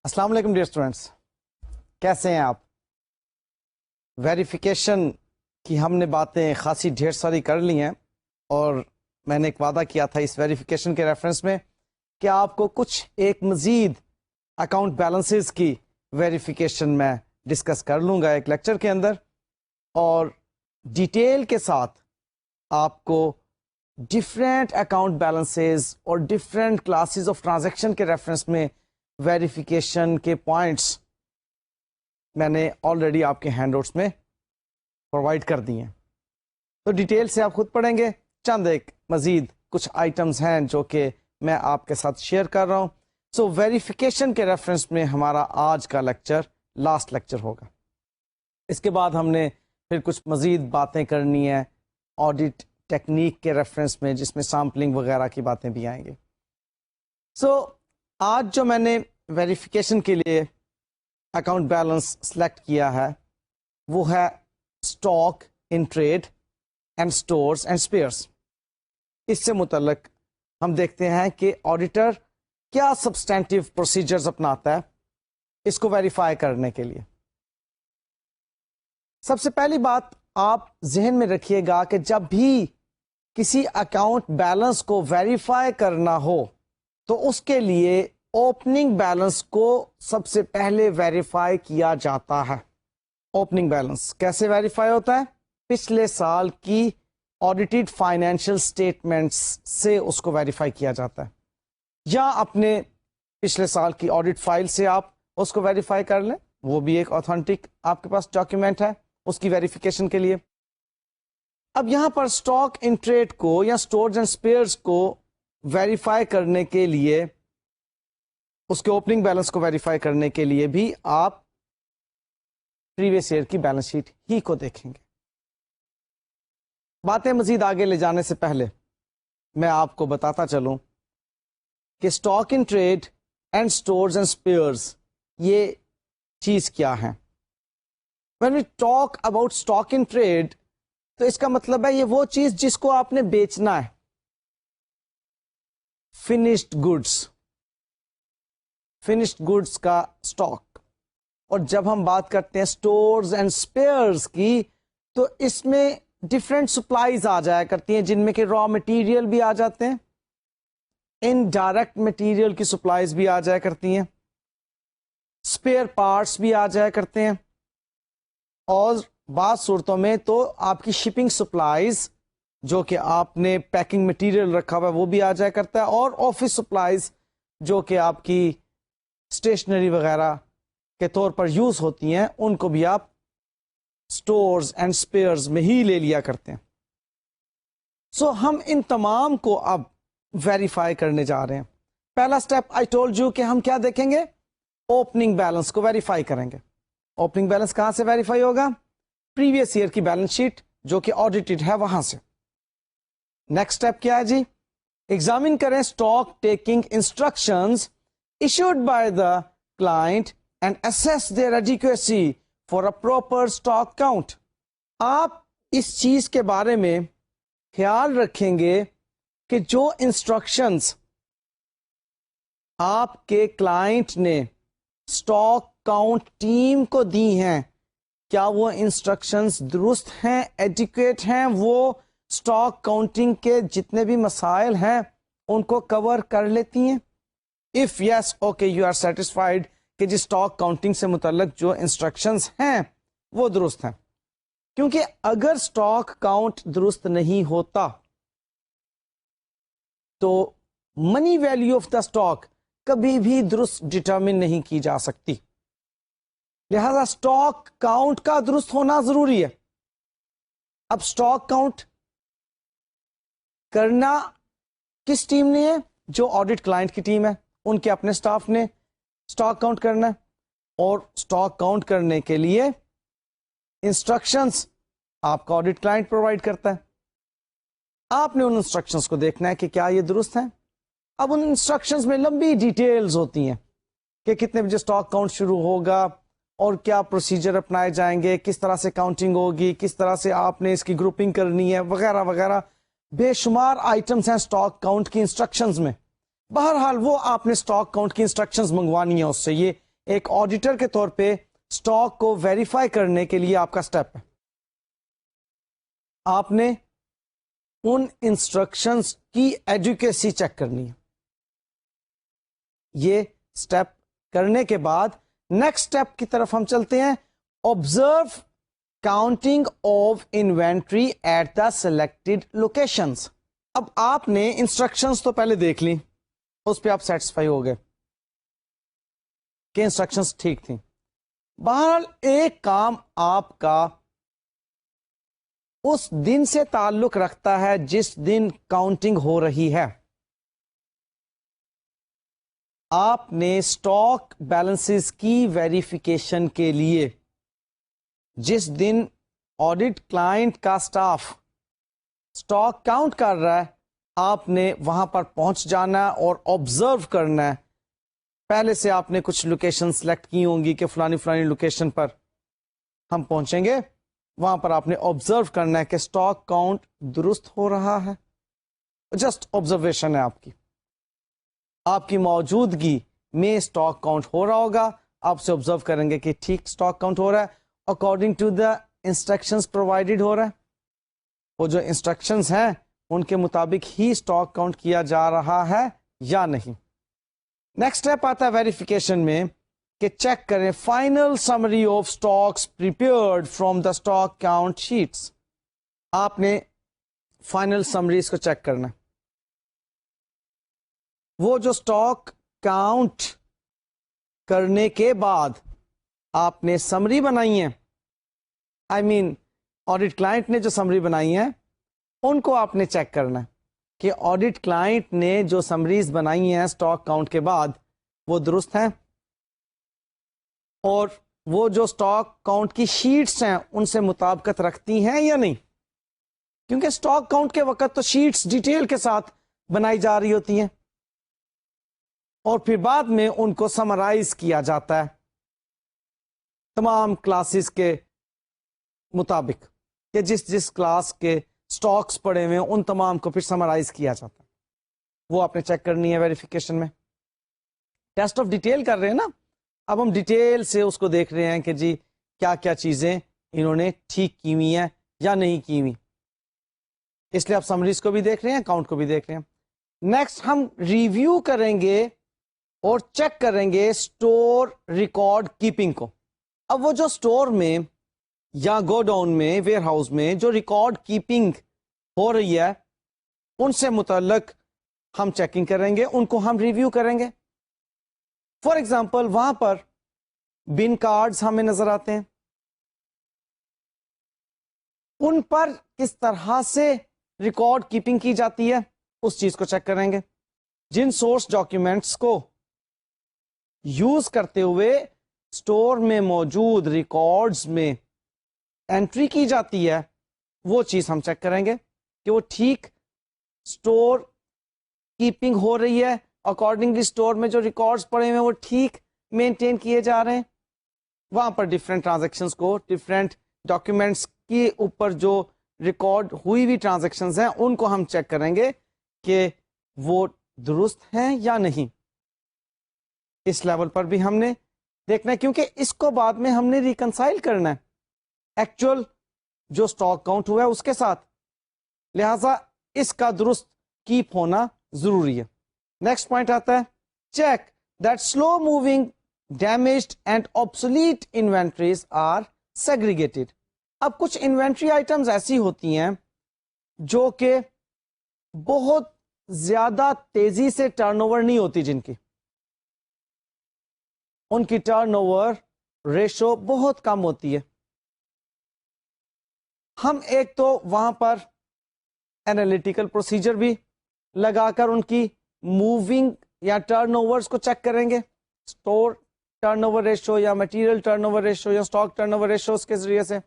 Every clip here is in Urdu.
السلام علیکم ڈیئر اسٹوڈینٹس، کیسے ہیں آپ؟ ویریفیکیشن کی ہم نے باتیں خاصی ڈھیر ساری کر لی ہیں، اور میں نے ایک وعدہ کیا تھا اس ویریفیکیشن کے ریفرنس میں کہ آپ کو کچھ ایک مزید اکاؤنٹ بیلنسز کی ویریفیکیشن میں ڈسکس کر لوں گا ایک لیکچر کے اندر، اور ڈیٹیل کے ساتھ آپ کو ڈفرینٹ اکاؤنٹ بیلنسز اور ڈفرینٹ کلاسز آف ٹرانزیکشن کے ریفرنس میں ویریفیکیشن کے پوائنٹس میں نے آلریڈی آپ کے ہینڈ آؤٹس میں پرووائڈ کر دی ہیں، تو ڈیٹیل سے آپ خود پڑھیں گے۔ چند ایک مزید کچھ آئٹمز ہیں جو کہ میں آپ کے ساتھ شیئر کر رہا ہوں۔ سو ویریفیکیشن کے ریفرنس میں ہمارا آج کا لیکچر لاسٹ لیکچر ہوگا۔ اس کے بعد ہم نے پھر کچھ مزید باتیں کرنی ہیں آڈٹ ٹیکنیک کے ریفرنس میں، جس میں سیمپلنگ وغیرہ کی باتیں بھی آئیں گی۔ سو آج جو میں نے ویریفیکیشن کے لیے اکاؤنٹ بیلنس سلیکٹ کیا ہے وہ ہے stock in trade and stores and spares. اس سے متعلق ہم دیکھتے ہیں کہ آڈیٹر کیا سبسٹینٹیو پروسیجرز اپناتا ہے اس کو ویریفائی کرنے کے لیے۔ سب سے پہلی بات آپ ذہن میں رکھیے گا کہ جب بھی کسی اکاؤنٹ بیلنس کو ویریفائی کرنا ہو تو اس کے لیے اوپننگ بیلنس کو سب سے پہلے ویریفائی کیا جاتا ہے۔ اوپننگ بیلنس کیسے ویریفائی ہوتا ہے؟ پچھلے سال کی آڈیٹڈ فائنینشیل سٹیٹمنٹس سے اس کو ویریفائی کیا جاتا ہے، یا اپنے پچھلے سال کی آڈٹ فائل سے آپ اس کو ویریفائی کر لیں، وہ بھی ایک اوتھینٹک آپ کے پاس ڈاکیومنٹ ہے اس کی ویریفیکیشن کے لیے۔ اب یہاں پر اسٹاک ان ٹریڈ کو یا اسٹورز اینڈ اسپیئرز کو ویریفائی کرنے کے لیے، اس کے اوپننگ بیلنس کو ویریفائی کرنے کے لیے بھی آپ پریویس ایئر کی بیلنس شیٹ ہی کو دیکھیں گے۔ باتیں مزید آگے لے جانے سے پہلے میں آپ کو بتاتا چلوں کہ stock in trade and stores and spares یہ چیز کیا ہے۔ When we talk about stock in trade تو اس کا مطلب ہے یہ وہ چیز جس کو آپ نے بیچنا ہے، فنشڈ گڈس کا اسٹاک۔ اور جب ہم بات کرتے ہیں اسٹورز اینڈ اسپیئرز کی تو اس میں ڈفرینٹ سپلائیز آ جایا کرتی ہیں، جن میں کہ را مٹیریل بھی آ جاتے ہیں، انڈائریکٹ مٹیریل کی سپلائیز بھی آ جایا کرتی ہیں، اسپیئر پارٹس بھی آ جایا کرتے ہیں، اور بعض صورتوں میں تو آپ کی شپنگ سپلائیز جو کہ آپ نے پیکنگ مٹیریل رکھا ہوا ہے وہ بھی آ جایا کرتا ہے، اور آفس سپلائیز جو کہ آپ کی اسٹیشنری وغیرہ کے طور پر یوز ہوتی ہیں ان کو بھی آپ اسٹورز اینڈ اسپیئرز میں ہی لے لیا کرتے ہیں۔ سو ہم ان تمام کو اب ویریفائی کرنے جا رہے ہیں۔ پہلا سٹیپ آئی ٹولڈ یو کہ ہم کیا دیکھیں گے؟ اوپننگ بیلنس کو ویریفائی کریں گے۔ اوپننگ بیلنس کہاں سے ویریفائی ہوگا؟ پریویس ایئر کی بیلنس شیٹ جو کہ آڈیٹڈ ہے وہاں سے۔ نیکسٹ سٹیپ کیا ہے جی؟ ایگزامن کریں stock taking instructions issued by the client and assess their adequacy for a proper stock count۔ آپ اس چیز کے بارے میں خیال رکھیں گے کہ جو انسٹرکشنز آپ کے کلائنٹ نے اسٹاک کاؤنٹ ٹیم کو دی ہیں، کیا وہ انسٹرکشنز درست ہیں، ایڈیکویٹ ہیں، وہ اسٹاک کاؤنٹنگ کے جتنے بھی مسائل ہیں ان کو کور کر لیتی ہیں؟ If yes okay you are satisfied کہ جس اسٹاک کاؤنٹنگ سے متعلق جو انسٹرکشنز ہیں وہ درست ہیں، کیونکہ اگر اسٹاک کاؤنٹ درست نہیں ہوتا تو منی ویلیو آف دا اسٹاک کبھی بھی درست ڈٹرمن نہیں کی جا سکتی، لہذا اسٹاک کاؤنٹ کا درست ہونا ضروری ہے۔ اب اسٹاک کاؤنٹ کرنا کس ٹیم نے ہے؟ جو آڈٹ کلائنٹ کی ٹیم ہے، ان کے اپنے سٹاف نے اسٹاک کاؤنٹ کرنا ہے، اور اسٹاک کاؤنٹ کرنے کے لیے انسٹرکشنز آپ کا آڈٹ کلائنٹ پرووائڈ کرتا ہے۔ آپ نے ان انسٹرکشنز کو دیکھنا ہے کہ کیا یہ درست ہیں۔ اب ان انسٹرکشنز میں لمبی ڈیٹیلز ہوتی ہیں کہ کتنے بجے اسٹاک کاؤنٹ شروع ہوگا، اور کیا پروسیجر اپنائے جائیں گے، کس طرح سے کاؤنٹنگ ہوگی، کس طرح سے آپ نے اس کی گروپنگ کرنی ہے، وغیرہ وغیرہ۔ بے شمار آئٹمس ہیں اسٹاک کاؤنٹ کی انسٹرکشنز میں۔ بہرحال وہ آپ نے اسٹاک کاؤنٹ کی انسٹرکشنز منگوانی ہے اس سے، یہ ایک آڈیٹر کے طور پہ اسٹاک کو ویریفائی کرنے کے لیے آپ کا اسٹیپ ہے. آپ نے ان انسٹرکشنز کی ایڈیکویسی چیک کرنی ہے. یہ اسٹیپ کرنے کے بعد نیکسٹ اسٹیپ کی طرف ہم چلتے ہیں. Observe counting of inventory at the selected locations. اب آپ نے انسٹرکشنز تو پہلے دیکھ لی, اس پہ آپ سیٹسفائی ہو گئے کہ انسٹرکشنز ٹھیک تھیں. بہرحال ایک کام آپ کا اس دن سے تعلق رکھتا ہے جس دن کاؤنٹنگ ہو رہی ہے. آپ نے اسٹاک بیلنسز کی ویریفیکیشن کے لیے جس دن آڈٹ کلائنٹ کا اسٹاف اسٹاک کاؤنٹ کر رہا ہے, آپ نے وہاں پر پہنچ جانا اور آبزرو کرنا ہے. پہلے سے آپ نے کچھ لوکیشن سلیکٹ کی ہوں گی کہ فلانی لوکیشن پر ہم پہنچیں گے. وہاں پر آپ نے آبزرو کرنا ہے کہ اسٹاک کاؤنٹ درست ہو رہا ہے. جسٹ آبزرویشن ہے آپ کی موجودگی میں اسٹاک کاؤنٹ ہو رہا ہوگا. آپ سے آبزرو کریں گے کہ ٹھیک اسٹاک کاؤنٹ ہو رہا ہے, according to the instructions provided ہو رہا ہے. وہ جو انسٹرکشنز ہیں ان کے مطابق ہی اسٹاک کاؤنٹ کیا جا رہا ہے یا نہیں. نیکسٹ اسٹیپ آتا ہے ویریفیکیشن میں کہ چیک کریں final summary of stocks prepared from the stock count sheets. آپ نے فائنل سمریز کو چیک کرنا. وہ جو اسٹاک کاؤنٹ کرنے کے بعد آپ نے سمری بنائی ہے, آڈٹ کلائنٹ نے جو سمری بنائی ہے ان کو آپ نے چیک کرنا کہ آڈٹ کلائنٹ نے جو سمریز بنائی ہیں اسٹاک کاؤنٹ کے بعد وہ درست ہیں, اور وہ جو اسٹاک کاؤنٹ کی شیٹس ہیں ان سے مطابقت رکھتی ہیں یا نہیں. کیونکہ اسٹاک کاؤنٹ کے وقت تو شیٹس ڈیٹیل کے ساتھ بنائی جا رہی ہوتی ہیں اور پھر بعد میں ان کو سمرائز کیا جاتا ہے تمام کلاسز کے مطابق کہ جس کلاس کے سٹاکس پڑے ہوئے ہیں ان تمام کو پھر سمرائز کیا جاتا ہے. وہ آپ نے چیک کرنی ہے ویریفیکیشن میں. ٹیسٹ آف ڈیٹیل کر رہے ہیں نا, اب ہم ڈیٹیل سے اس کو دیکھ رہے ہیں کہ جی کیا کیا چیزیں انہوں نے ٹھیک کی ہوئی ہیں یا نہیں کی ہوئی. اس لیے آپ سمریز کو بھی دیکھ رہے ہیں, اکاؤنٹ کو بھی دیکھ رہے ہیں. نیکسٹ ہم ریویو کریں گے اور چیک کریں گے اسٹور ریکارڈ کیپنگ کو. اب وہ جو اسٹور میں یا گو ڈاؤن میں ویئر ہاؤس میں جو ریکارڈ کیپنگ ہو رہی ہے ان سے متعلق ہم چیکنگ کریں گے, ان کو ہم ریویو کریں گے. فار ایگزامپل وہاں پر بن کارڈز ہمیں نظر آتے ہیں, ان پر کس طرح سے ریکارڈ کیپنگ کی جاتی ہے اس چیز کو چیک کریں گے. جن سورس ڈاکیومنٹس کو یوز کرتے ہوئے اسٹور میں موجود ریکارڈز میں انٹری کی جاتی ہے وہ چیز ہم چیک کریں گے کہ وہ ٹھیک اسٹور کیپنگ ہو رہی ہے, اکارڈنگلی اسٹور میں جو ریکارڈز پڑے ہوئے ہیں وہ ٹھیک مینٹین کیے جا رہے ہیں. وہاں پر ڈفرینٹ ٹرانزیکشنز کو ڈفرینٹ ڈاکیومنٹس کے اوپر جو ریکارڈ ہوئی ٹرانزیکشنز ہیں ان کو ہم چیک کریں گے کہ وہ درست ہیں یا نہیں. اس لیول پر بھی ہم نے دیکھنا ہے کیونکہ اس کو بعد میں ہم نے ریکنسائل کرنا ہے ایکچوئل جو اسٹاک کاؤنٹ ہوا ہے اس کے ساتھ, لہذا اس کا درست کیپ ہونا ضروری ہے. نیکسٹ پوائنٹ آتا ہے check that slow moving damaged and obsolete inventories are segregated. اب کچھ انوینٹری آئٹمز ایسی ہوتی ہیں جو کہ بہت زیادہ تیزی سے ٹرن اوور نہیں ہوتی, جن کی ان کی ٹرن اوور ریشو بہت کم ہوتی ہے. ہم ایک تو وہاں پر اینالیٹیکل پروسیجر بھی لگا کر ان کی موونگ یا ٹرن اوورز کو چیک کریں گے, اسٹور ٹرن اوور ریشو یا مٹیریل ٹرن اوور ریشو یا اسٹاک ٹرن اوور ریشوز کے ذریعے سے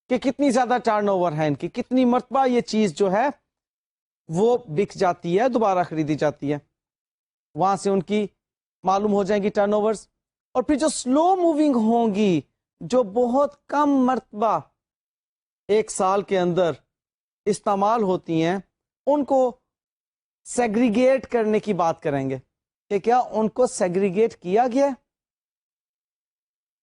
کہ کتنی زیادہ ٹرن اوور ہے ان کی, کتنی مرتبہ یہ چیز جو ہے وہ بک جاتی ہے, دوبارہ خریدی جاتی ہے. وہاں سے ان کی معلوم ہو جائیں گی ٹرن اوورز. اور پھر جو سلو موونگ ہوں گی, جو بہت کم مرتبہ ایک سال کے اندر استعمال ہوتی ہیں, ان کو سیگریگیٹ کرنے کی بات کریں گے کہ کیا ان کو سیگریگیٹ کیا گیا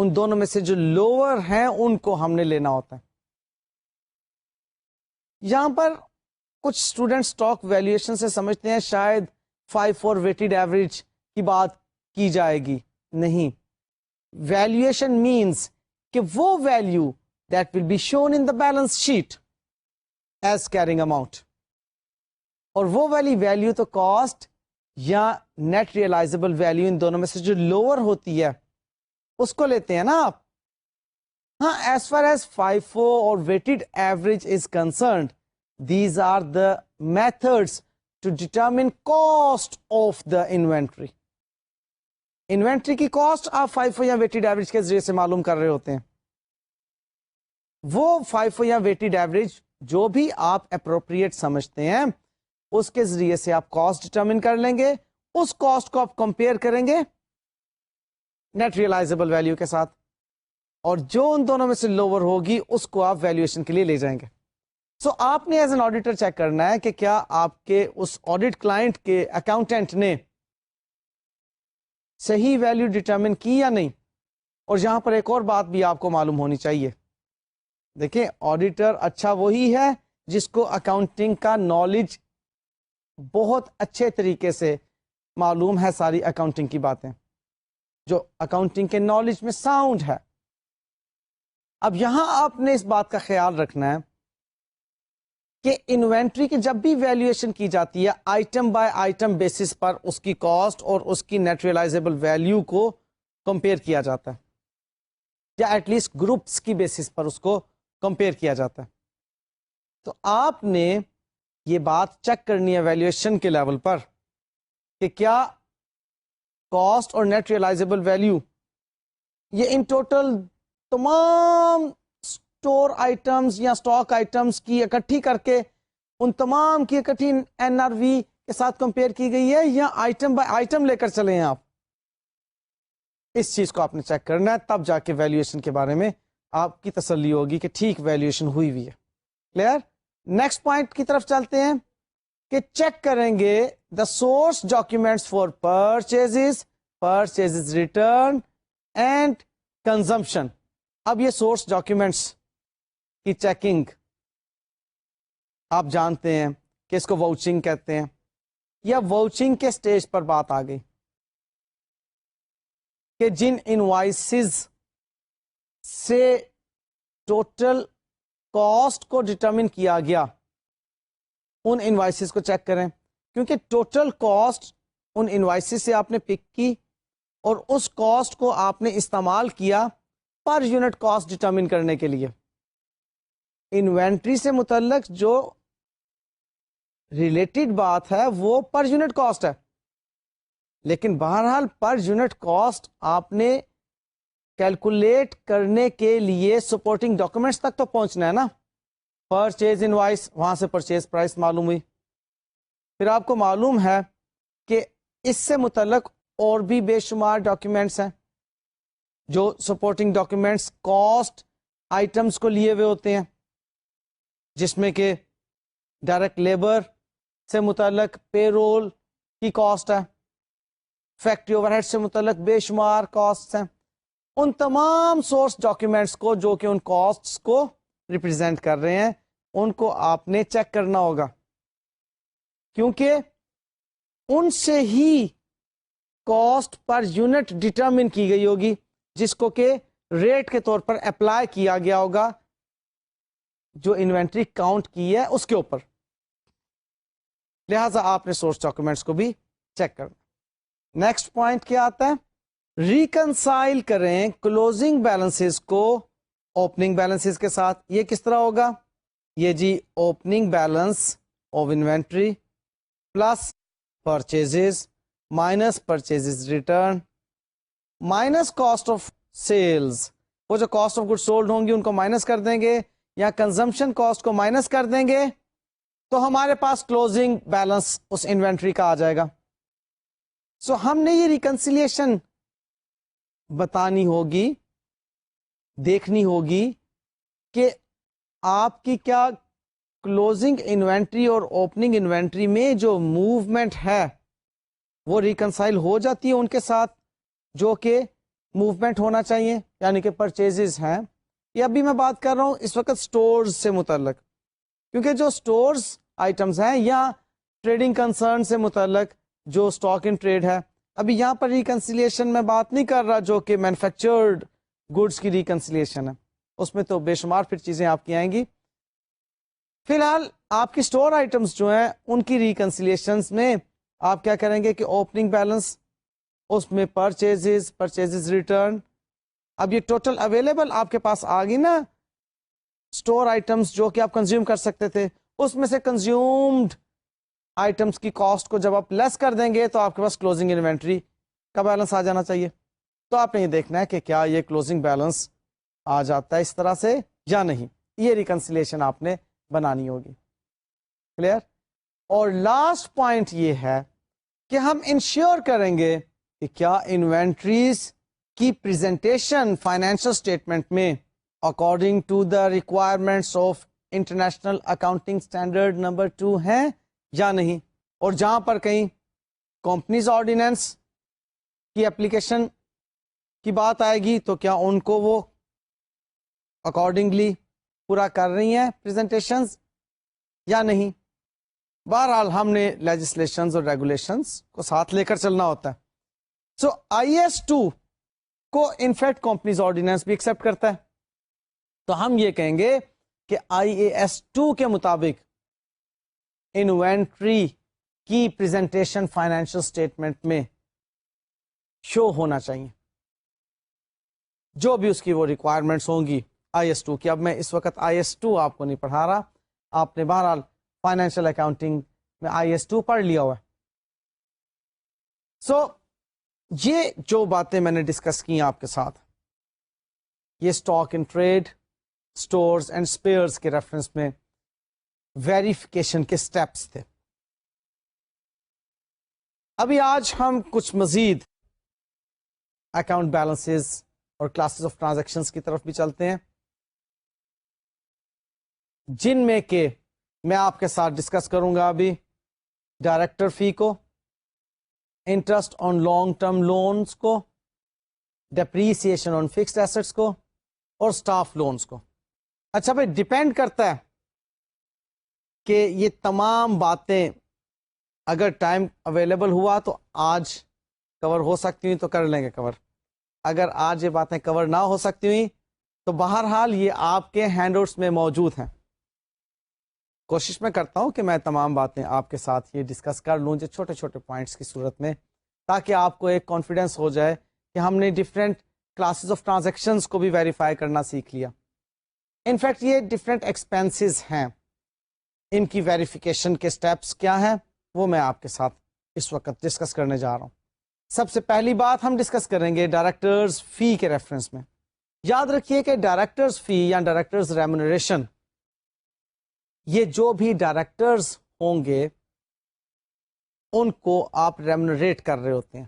ان دونوں میں سے جو لوور ہیں ان کو ہم نے لینا ہوتا ہے. یہاں پر کچھ اسٹوڈنٹ اسٹاک ویلیویشن سے سمجھتے ہیں شاید 5 ویٹڈ ایوریج کی بات کی جائے گی. نہیں, ویلیویشن مینس کہ وہ value that will be shown in the balance sheet as carrying amount, اور وہ والی ویلیو تو کاسٹ یا نیٹ ریئلائزبل ویلیو ان دونوں میں سے جو لوور ہوتی ہے اس کو لیتے ہیں نا آپ. ہاں, ایز فار ایز FIFO اور weighted average is concerned, these are the methods to determine cost of the inventory. Inventory کی کاسٹ آپ FIFO یا ویٹڈ ایوریج کے ذریعے سے معلوم کر رہے ہوتے ہیں. وہ FIFO یا ویٹڈ ایوریج جو بھی آپ اپروپریٹ سمجھتے ہیں اس کے ذریعے سے آپ کاسٹ ڈٹرمن کر لیں گے. اس کاسٹ کو آپ کمپیئر کریں گے نیٹ ریئلائزبل ویلیو کے ساتھ, اور جو ان دونوں میں سے لوور ہوگی اس کو آپ ویلیویشن کے لیے لے جائیں گے. سو آپ نے ایز این آڈیٹر چیک کرنا ہے کہ کیا آپ کے اس آڈیٹ کلائنٹ کے اکاؤنٹنٹ نے صحیح ویلیو ڈٹرمن کی یا نہیں. اور یہاں پر ایک اور بات بھی آپ کو معلوم ہونی چاہیے. دیکھیں, آڈیٹر اچھا وہی ہے جس کو اکاؤنٹنگ کا نالج بہت اچھے طریقے سے معلوم ہے, ساری اکاؤنٹنگ کی باتیں, جو اکاؤنٹنگ کے نالج میں ساؤنڈ ہے. اب یہاں آپ نے اس بات کا خیال رکھنا ہے کہ انوینٹری کی جب بھی ویلیویشن کی جاتی ہے آئٹم بائی آئٹم بیسس پر اس کی کاسٹ اور اس کی نیٹ ریئلائزبل ویلیو کو کمپیئر کیا جاتا ہے, یا ایٹ لیسٹ گروپس کی بیسس پر اس کو کمپیئر کیا جاتا ہے. تو آپ نے یہ بات چیک کرنی ہے ویلیویشن کے لیول پر کہ کیا کاسٹ اور نیٹ ریئلائزبل ویلیو یہ ان ٹوٹل تمام اسٹور آئٹمس یا اسٹاک آئٹمس کی اکٹھی کر کے ان تمام کی اکٹھی NRV کے ساتھ کمپیئر کی گئی ہے, یا آئٹم بائی آئٹم لے کر چلے ہیں آپ. اس چیز کو آپ نے چیک کرنا ہے, تب جا کے ویلیویشن کے بارے میں آپ کی تسلی ہوگی کہ ٹھیک ویلیویشن ہوئی ہوئی ہے. کلیئر؟ نیکسٹ پوائنٹ کی طرف چلتے ہیں کہ چیک کریں گے the source documents for purchase return and consumption. اب یہ سورس ڈاکیومینٹس کی چیکنگ آپ جانتے ہیں کہ اس کو واؤچنگ کہتے ہیں, یا واؤچنگ کے سٹیج پر بات آ گئی کہ جن انوائسز سے ٹوٹل کاسٹ کو ڈٹرمن کیا گیا ان انوائسز کو چیک کریں, کیونکہ ٹوٹل کاسٹ ان انوائسز سے آپ نے پک کی اور اس کاسٹ کو آپ نے استعمال کیا پر یونٹ کاسٹ ڈٹرمن کرنے کے لیے. انوینٹری سے متعلق جو ریلیٹڈ بات ہے وہ پر یونٹ کاسٹ ہے, لیکن بہرحال پر یونٹ کاسٹ آپ نے کیلکولیٹ کرنے کے لیے سپورٹنگ ڈاکومنٹس تک تو پہنچنا ہے نا. پرچیز انوائس, وہاں سے پرچیز پرائس معلوم ہوئی, پھر آپ کو معلوم ہے کہ اس سے متعلق اور بھی بے شمار ڈاکیومنٹس ہیں جو سپورٹنگ ڈاکیومنٹس کاسٹ آئٹمس کو لیے ہوئے ہوتے ہیں, جس میں کہ ڈائریکٹ لیبر سے متعلق پے رول کی کاسٹ ہے, فیکٹری اوور ہیڈ سے متعلق بے شمار کاسٹ ہیں. ان تمام سورس ڈاکیومنٹس کو جو کہ ان کاسٹس کو ریپرزینٹ کر رہے ہیں ان کو آپ نے چیک کرنا ہوگا, کیونکہ ان سے ہی کاسٹ پر یونٹ ڈٹرمن کی گئی ہوگی جس کو کہ ریٹ کے طور پر اپلائی کیا گیا ہوگا جو انوینٹری کاؤنٹ کی ہے اس کے اوپر. لہذا آپ نے سورس ڈاکیومنٹس کو بھی چیک کرنا. نیکسٹ پوائنٹ کیا آتا ہے, ریکنسائل کریں کلوزنگ بیلنسز کو اوپننگ بیلنسز کے ساتھ. یہ کس طرح ہوگا؟ یہ جی opening balance of inventory plus purchases minus purchases return minus cost of sales. وہ جو کاسٹ آف گڈ سولڈ ہوں گی ان کو مائنس کر دیں گے یا کنزمپشن کاسٹ کو مائنس کر دیں گے تو ہمارے پاس کلوزنگ بیلنس اس انوینٹری کا آ جائے گا. سو ہم نے یہ ریکنسیلیشن بتانی ہوگی, دیکھنی ہوگی کہ آپ کی کیا کلوزنگ انوینٹری اور اوپننگ انوینٹری میں جو موومنٹ ہے وہ ریکنسائل ہو جاتی ہے ان کے ساتھ جو کہ موومنٹ ہونا چاہیے، یعنی کہ پرچیزز ہیں. یہ ابھی میں بات کر رہا ہوں اس وقت سٹورز سے متعلق، کیونکہ جو سٹورز آئٹمز ہیں یا ٹریڈنگ کنسرن سے متعلق جو اسٹاک ان ٹریڈ ہے، ابھی یہاں پر ریکنسیلیشن میں بات نہیں کر رہا جو کہ مینوفیکچرڈ گڈس کی ریکنسیلیشن ہے، اس میں تو بے شمار پھر چیزیں آپ کی آئیں گی. فی الحال آپ کی سٹور آئٹمز جو ہیں ان کی ریکنسیلیشنز میں آپ کیا کریں گے کہ اوپننگ بیلنس، اس میں پرچیزز ریٹرن. اب یہ ٹوٹل اویلیبل آپ کے پاس آ گئی نا سٹور آئٹمز جو کہ آپ کنزیوم کر سکتے تھے، اس میں سے کنزیومڈ آئٹمز کی کاسٹ کو جب آپ لیس کر دیں گے تو آپ کے پاس کلوزنگ انوینٹری کا بیلنس آ جانا چاہیے. تو آپ نے یہ دیکھنا ہے کہ کیا یہ کلوزنگ بیلنس آ جاتا ہے اس طرح سے یا نہیں. یہ ریکنسیلیشن آپ نے بنانی ہوگی. کلیئر؟ اور لاسٹ پوائنٹ یہ ہے کہ ہم انشیور کریں گے کہ کیا انوینٹریز کی پریزنٹیشن فائنینشل اسٹیٹمنٹ میں according to the requirements of international accounting standard number 2 ہیں یا نہیں. اور جہاں پر کہیں کمپنیز آرڈیننس کی اپلیکیشن کی بات آئے گی تو کیا ان کو وہ اکارڈنگلی پورا کر رہی ہیں پریزنٹیشنز یا نہیں. بہرحال ہم نے لیجسلیشنز اور ریگولیشنز کو ساتھ لے کر چلنا ہوتا ہے. سو IAS 2 کو انفیکٹ کمپنیز آرڈیننس بھی ایکسپٹ کرتا ہے. تو ہم یہ کہیں گے کہ IAS 2 کے مطابق انوینٹری کی پریزنٹیشن فائنینشل اسٹیٹمنٹ میں شو ہونا چاہیے جو بھی اس کی وہ ریکوائرمنٹس ہوں گی IAS 2 کی. اب میں اس وقت IAS 2 آپ کو نہیں پڑھا رہا، آپ نے بہرحال فائنینشیل اکاؤنٹنگ میں IAS 2 پڑھ لیا ہوا ہے. سو یہ جو باتیں میں نے ڈسکس کی آپ کے ساتھ، یہ stock in trade, stores and spares کے ریفرنس میں ویریفیکیشن کے سٹیپس تھے. ابھی آج ہم کچھ مزید اکاؤنٹ بیلنسز اور کلاسز آف ٹرانزیکشنز کی طرف بھی چلتے ہیں، جن میں کہ میں آپ کے ساتھ ڈسکس کروں گا ابھی ڈائریکٹر فی کو، interest on long term loans کو، ڈیپریسیشن آن فکسڈ ایسٹس کو، اور اسٹاف لونز کو. اچھا بھائی، ڈیپینڈ کرتا ہے کہ یہ تمام باتیں اگر ٹائم اویلیبل ہوا تو آج کور ہو سکتی ہوئی تو کر لیں گے کور. اگر آج یہ باتیں کور نہ ہو سکتی ہوئی تو بہرحال یہ آپ کے ہینڈ آؤٹس میں موجود ہیں. کوشش میں کرتا ہوں کہ میں تمام باتیں آپ کے ساتھ یہ ڈسکس کر لوں جو چھوٹے چھوٹے پوائنٹس کی صورت میں، تاکہ آپ کو ایک کانفیڈنس ہو جائے کہ ہم نے ڈفرینٹ کلاسز آف ٹرانزیکشنز کو بھی ویریفائی کرنا سیکھ لیا. انفیکٹ یہ ڈفرینٹ ایکسپینسز ہیں، ان کی ویریفیکیشن کے سٹیپس کیا ہیں وہ میں آپ کے ساتھ اس وقت ڈسکس کرنے جا رہا ہوں. سب سے پہلی بات ہم ڈسکس کریں گے ڈائریکٹرز فی کے ریفرنس میں. یاد رکھیے کہ ڈائریکٹرز فی یا ڈائریکٹرز ریمونریشن، یہ جو بھی ڈائریکٹرز ہوں گے ان کو آپ ریمونریٹ کر رہے ہوتے ہیں.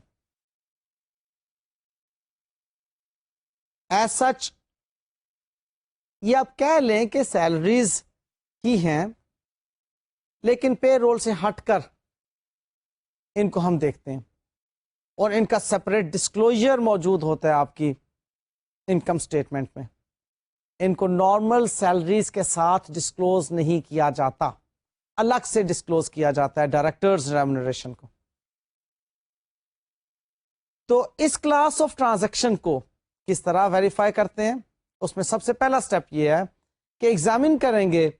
ایز سچ یہ آپ کہہ لیں کہ سیلریز ہی ہیں، لیکن پے رول سے ہٹ کر ان کو ہم دیکھتے ہیں اور ان کا سپریٹ ڈسکلوجر موجود ہوتا ہے آپ کی انکم سٹیٹمنٹ میں. ان کو نارمل سیلریز کے ساتھ ڈسکلوز نہیں کیا جاتا، الگ سے ڈسکلوز کیا جاتا ہے ڈائریکٹرز ریمونریشن کو. تو اس کلاس آف ٹرانزیکشن کو کس طرح ویریفائی کرتے ہیں؟ اس میں سب سے پہلا سٹیپ یہ ہے کہ ایگزامن کریں گے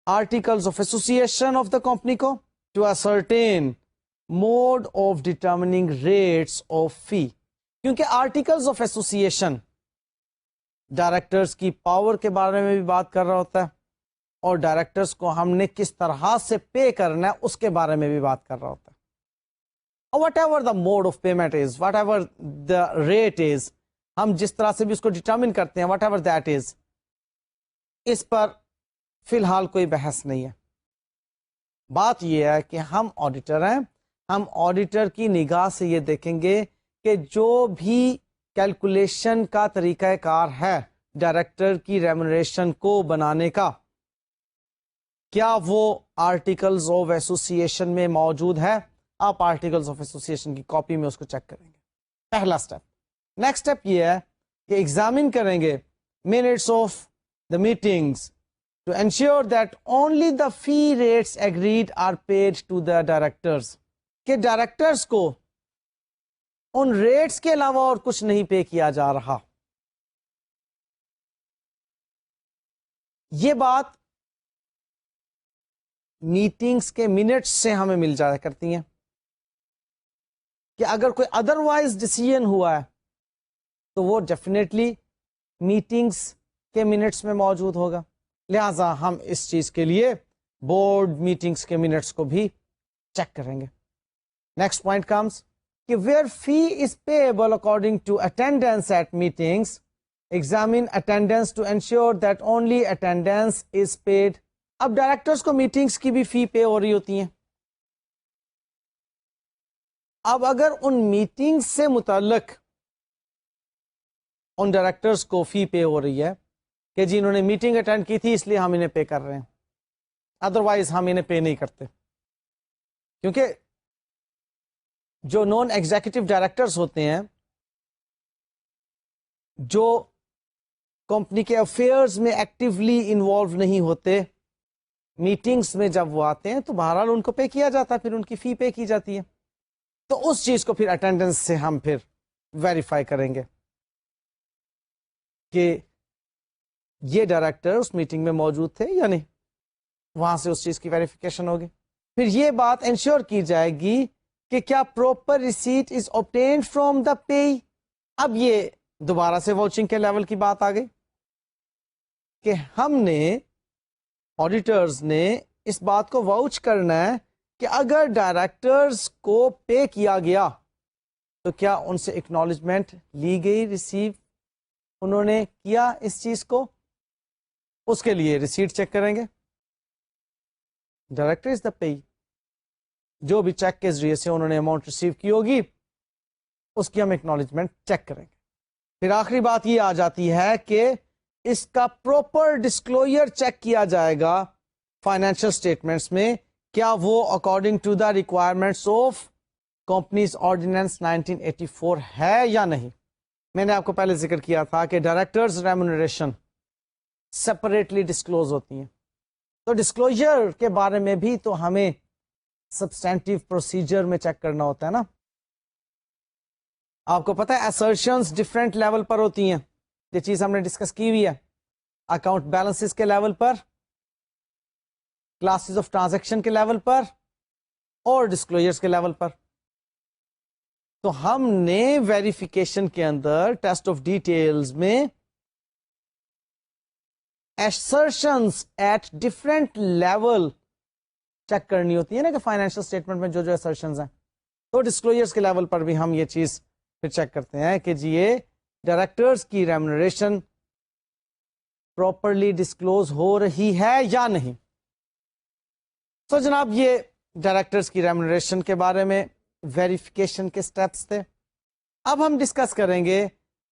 articles of association of the company کو to ascertain mode of determining rates of fee. کیونکہ آرٹیکلز آف ایسوسیشن ڈائریکٹرز کی پاور کے بارے میں بھی بات کر رہا ہوتا ہے اور ڈائریکٹرز کو ہم نے کس طرح سے پے کرنا ہے اس کے بارے میں بھی بات کر رہا ہوتا ہے. Whatever the mode of payment is, whatever the rate is, ہم جس طرح سے بھی اس کو ڈٹرمن کرتے ہیں، وٹ ایور دیٹ از، اس پر فی الحال کوئی بحث نہیں ہے. بات یہ ہے کہ ہم آڈیٹر ہیں، ہم آڈیٹر کی نگاہ سے یہ دیکھیں گے کہ جو بھی کیلکولیشن کا طریقہ کار ہے ڈائریکٹر کی ریمونریشن کو بنانے کا، کیا وہ آرٹیکلز آف ایسوسیشن میں موجود ہے. آپ آرٹیکلز آف ایسوسیشن کی کاپی میں اس کو چیک کریں گے. پہلا سٹیپ. نیکسٹ اسٹیپ یہ ہے کہ ایگزامن کریں گے minutes of the meetings to ensure that only the fee rates agreed are paid to the directors, کہ ڈائریکٹرز کو ان ریٹس کے علاوہ اور کچھ نہیں پے کیا جا رہا. یہ بات میٹنگز کے منٹس سے ہمیں مل جایا کرتی ہیں کہ اگر کوئی ادروائز ڈیسیژن ہوا ہے تو وہ ڈیفینیٹلی میٹنگز کے منٹس میں موجود ہوگا. لہذا ہم اس چیز کے لیے بورڈ میٹنگز کے منٹس کو بھی چیک کریں گے. نیکسٹ پوائنٹ کمز کہ where fee is payable according to attendance at meetings, examine attendance to ensure that only attendance is paid. اب ڈائریکٹرز کو میٹنگز کی بھی فی پے ہو رہی ہوتی ہیں. اب اگر ان میٹنگز سے متعلق ان ڈائریکٹرز کو فی پے ہو رہی ہے کہ جی انہوں نے میٹنگ اٹینڈ کی تھی اس لیے ہم انہیں پے کر رہے ہیں، ادروائز ہم انہیں پے نہیں کرتے، کیونکہ جو نان ایگزیکٹو ڈائریکٹرز ہوتے ہیں جو کمپنی کے افیئرز میں ایکٹیولی انوالو نہیں ہوتے، میٹنگز میں جب وہ آتے ہیں تو بہرحال ان کو پے کیا جاتا ہے، پھر ان کی فی پے کی جاتی ہے. تو اس چیز کو پھر اٹینڈنس سے ہم پھر ویریفائی کریں گے کہ یہ ڈائریکٹر اس میٹنگ میں موجود تھے یا نہیں، وہاں سے اس چیز کی ویریفیکیشن ہوگی. پھر یہ بات انشور کی جائے گی کہ کیا proper receipt is obtained from the pay. اب یہ دوبارہ سے واچنگ کے لیول کی بات آ گئی کہ ہم نے آڈیٹرز نے اس بات کو واؤچ کرنا ہے کہ اگر ڈائریکٹرز کو پے کیا گیا تو کیا ان سے اکنالجمنٹ لی گئی، ریسیو انہوں نے کیا اس چیز کو. اس کے لیے ریسیٹ چیک کریں گے. ڈائریکٹر از دا پے، جو بھی چیک کے ذریعے سے انہوں نے اماؤنٹ ریسیو کی ہوگی اس کی ہم اکنالجمنٹ چیک کریں گے. پھر آخری بات یہ آ جاتی ہے کہ اس کا پراپر ڈسکلوجر چیک کیا جائے گا فائنینشیل اسٹیٹمنٹس میں، کیا وہ according to the requirements of companies ordinance 1984 ہے یا نہیں. میں نے آپ کو پہلے ذکر کیا تھا کہ ڈائریکٹرز ریمونریشن سپریٹلی ڈسکلوز ہوتی ہیں، تو ڈسکلوجر کے بارے میں بھی تو ہمیں سبسٹینٹیو پروسیجر میں چیک کرنا ہوتا ہے نا. آپ کو پتا ہے assertions ڈفرینٹ لیول پر ہوتی ہیں، یہ چیز ہم نے ڈسکس کی ہوئی ہے، اکاؤنٹ بیلنسز کے level per, classes of transaction کے لیول پر اور ڈسکلوجرز کے لیول پر. تو ہم نے ویریفیکیشن کے اندر ٹیسٹ آف ڈیٹیلز میں assertions at different level check کرنی ہوتی ہے نا، کہ فائنینشیل اسٹیٹمنٹ میں جو assertions ہیں. تو ڈسکلوجرز کے لیول پر بھی ہم یہ چیز پھر چیک کرتے ہیں کہ جی یہ ڈائریکٹرز کی ریمونریشن پراپرلی ڈسکلوز ہو رہی ہے یا نہیں. تو جناب یہ ڈائریکٹرز کی ریمونریشن کے بارے میں ویریفیکیشن کے سٹیپس تھے. اب ہم ڈسکس کریں گے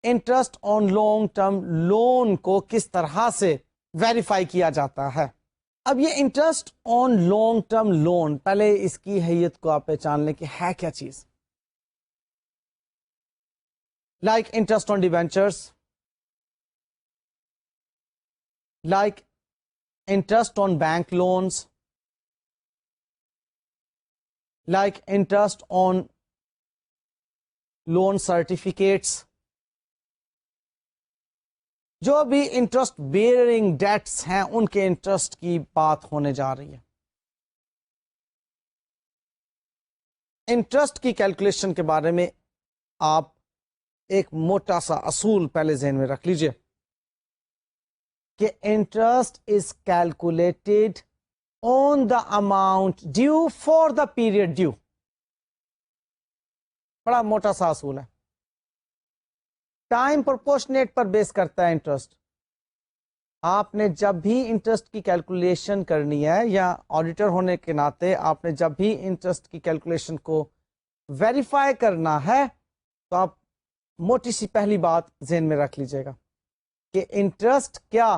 interest on long term loan کو کس طرح سے ویریفائی کیا جاتا ہے. اب یہ interest on long term loan, پہلے اس کی حیت کو آپ پہچان لیں کہ ہے کیا چیز. Like interest on debentures, like interest on bank loans, like interest on loan certificates. جو بھی انٹرسٹ بیئرنگ ڈیٹس ہیں ان کے انٹرسٹ کی بات ہونے جا رہی ہے. انٹرسٹ کی کیلکولیشن کے بارے میں آپ ایک موٹا سا اصول پہلے ذہن میں رکھ لیجئے کہ interest is calculated on the amount due for the period due. بڑا موٹا سا اصول ہے، ٹائم پرپورشنیٹ پر بیس کرتا ہے انٹرسٹ. آپ نے جب بھی انٹرسٹ کی کیلکولیشن کرنی ہے یا آڈیٹر ہونے کے ناطے آپ نے جب بھی انٹرسٹ کی کیلکولیشن کو ویریفائی کرنا ہے تو آپ موٹی سی پہلی بات ذہن میں رکھ لیجیے گا کہ انٹرسٹ کیا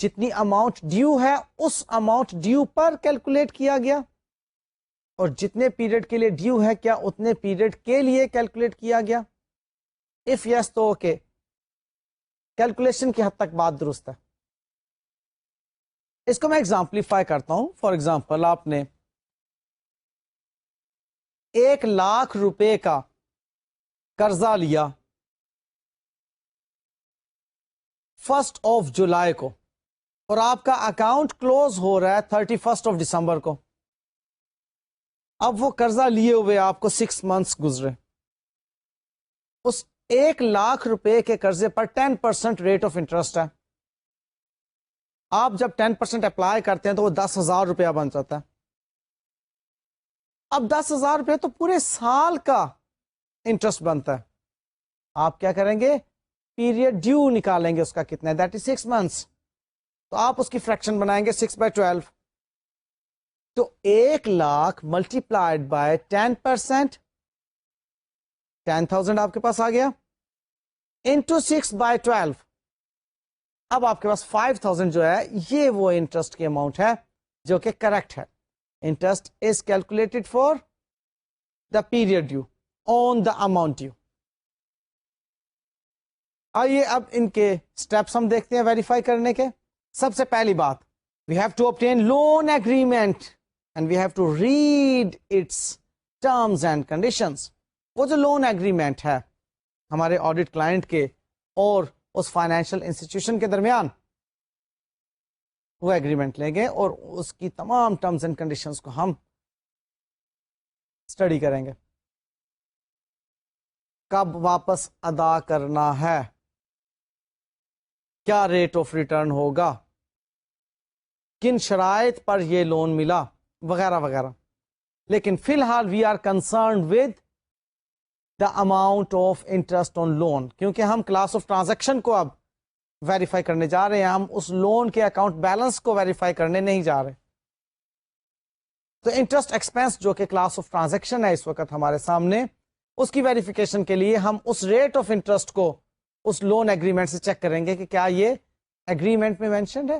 جتنی اماؤنٹ ڈیو ہے اس اماؤنٹ ڈیو پر کیلکولیٹ کیا گیا، اور جتنے پیریڈ کے لیے ڈیو ہے کیا اتنے پیریڈ کے لیے کیلکولیٹ کیا گیا. اف یس تو اوکے, کیلکولیشن کی حد تک بات درست ہے. اس کو میں ایگزامپلیفائی کرتا ہوں. فار ایگزامپل آپ نے 1,00,000 روپے کا قرضہ لیا 1 جولائی کو, اور آپ کا اکاؤنٹ کلوز ہو رہا ہے 31 دسمبر کو. اب وہ قرضہ لیے ہوئے آپ کو 6 منتھس گزرے. اس 1,00,000 روپے کے قرضے پر 10% ریٹ آف انٹرسٹ ہے. آپ جب 10% اپلائی کرتے ہیں تو وہ 10,000 روپیہ بن جاتا ہے. اب 10,000 روپے تو پورے سال کا انٹرسٹ بنتا ہے. آپ کیا کریں گے, پیریڈ ڈیو نکالیں گے, اس کا کتنا ہے, دیٹ از 6 منتھس. تو آپ اس کی فریکشن بنائیں گے 6/12. تو 1,00,000 ملٹی پلائڈ بائی 10%, 10,000 آپ کے پاس آ گیا, انٹو 6/12. اب آپ کے پاس 5,000 جو ہے یہ وہ انٹرسٹ کی اماؤنٹ ہے جو کہ کریکٹ ہے. Interest is calculated for the period due on the amount due. آئیے اب ان کے اسٹیپس ہم دیکھتے ہیں ویریفائی کرنے کے. سب سے پہلی بات, we have to obtain loan agreement and we have to read its terms and conditions. وہ جو لون اگریمنٹ ہے ہمارے آڈیٹ کلائنٹ کے اور اس فائنینشیل انسٹیٹیوشن کے درمیان, وہ اگریمنٹ لیں گے اور اس کی تمام ٹرمز اینڈ کنڈیشنز کو ہم اسٹڈی کریں گے. کب واپس ادا کرنا ہے, کیا ریٹ آف ریٹرن ہوگا, کن شرائط پر یہ لون ملا, وغیرہ وغیرہ. لیکن فی الحال we are concerned with the amount of interest on loan, کیونکہ ہم کلاس آف ٹرانزیکشن کو اب ویریفائی کرنے جا رہے ہیں, ہم اس لون کے اکاؤنٹ بیلنس کو ویریفائی کرنے نہیں جا رہے. تو انٹرسٹ ایکسپینس جو کہ کلاس آف ٹرانزیکشن ہے اس وقت ہمارے سامنے, اس کی ویریفیکیشن کے لیے ہم اس ریٹ آف انٹرسٹ کو اس لون اگریمنٹ سے چیک کریں گے کہ کیا یہ اگریمنٹ میں مینشنڈ ہے.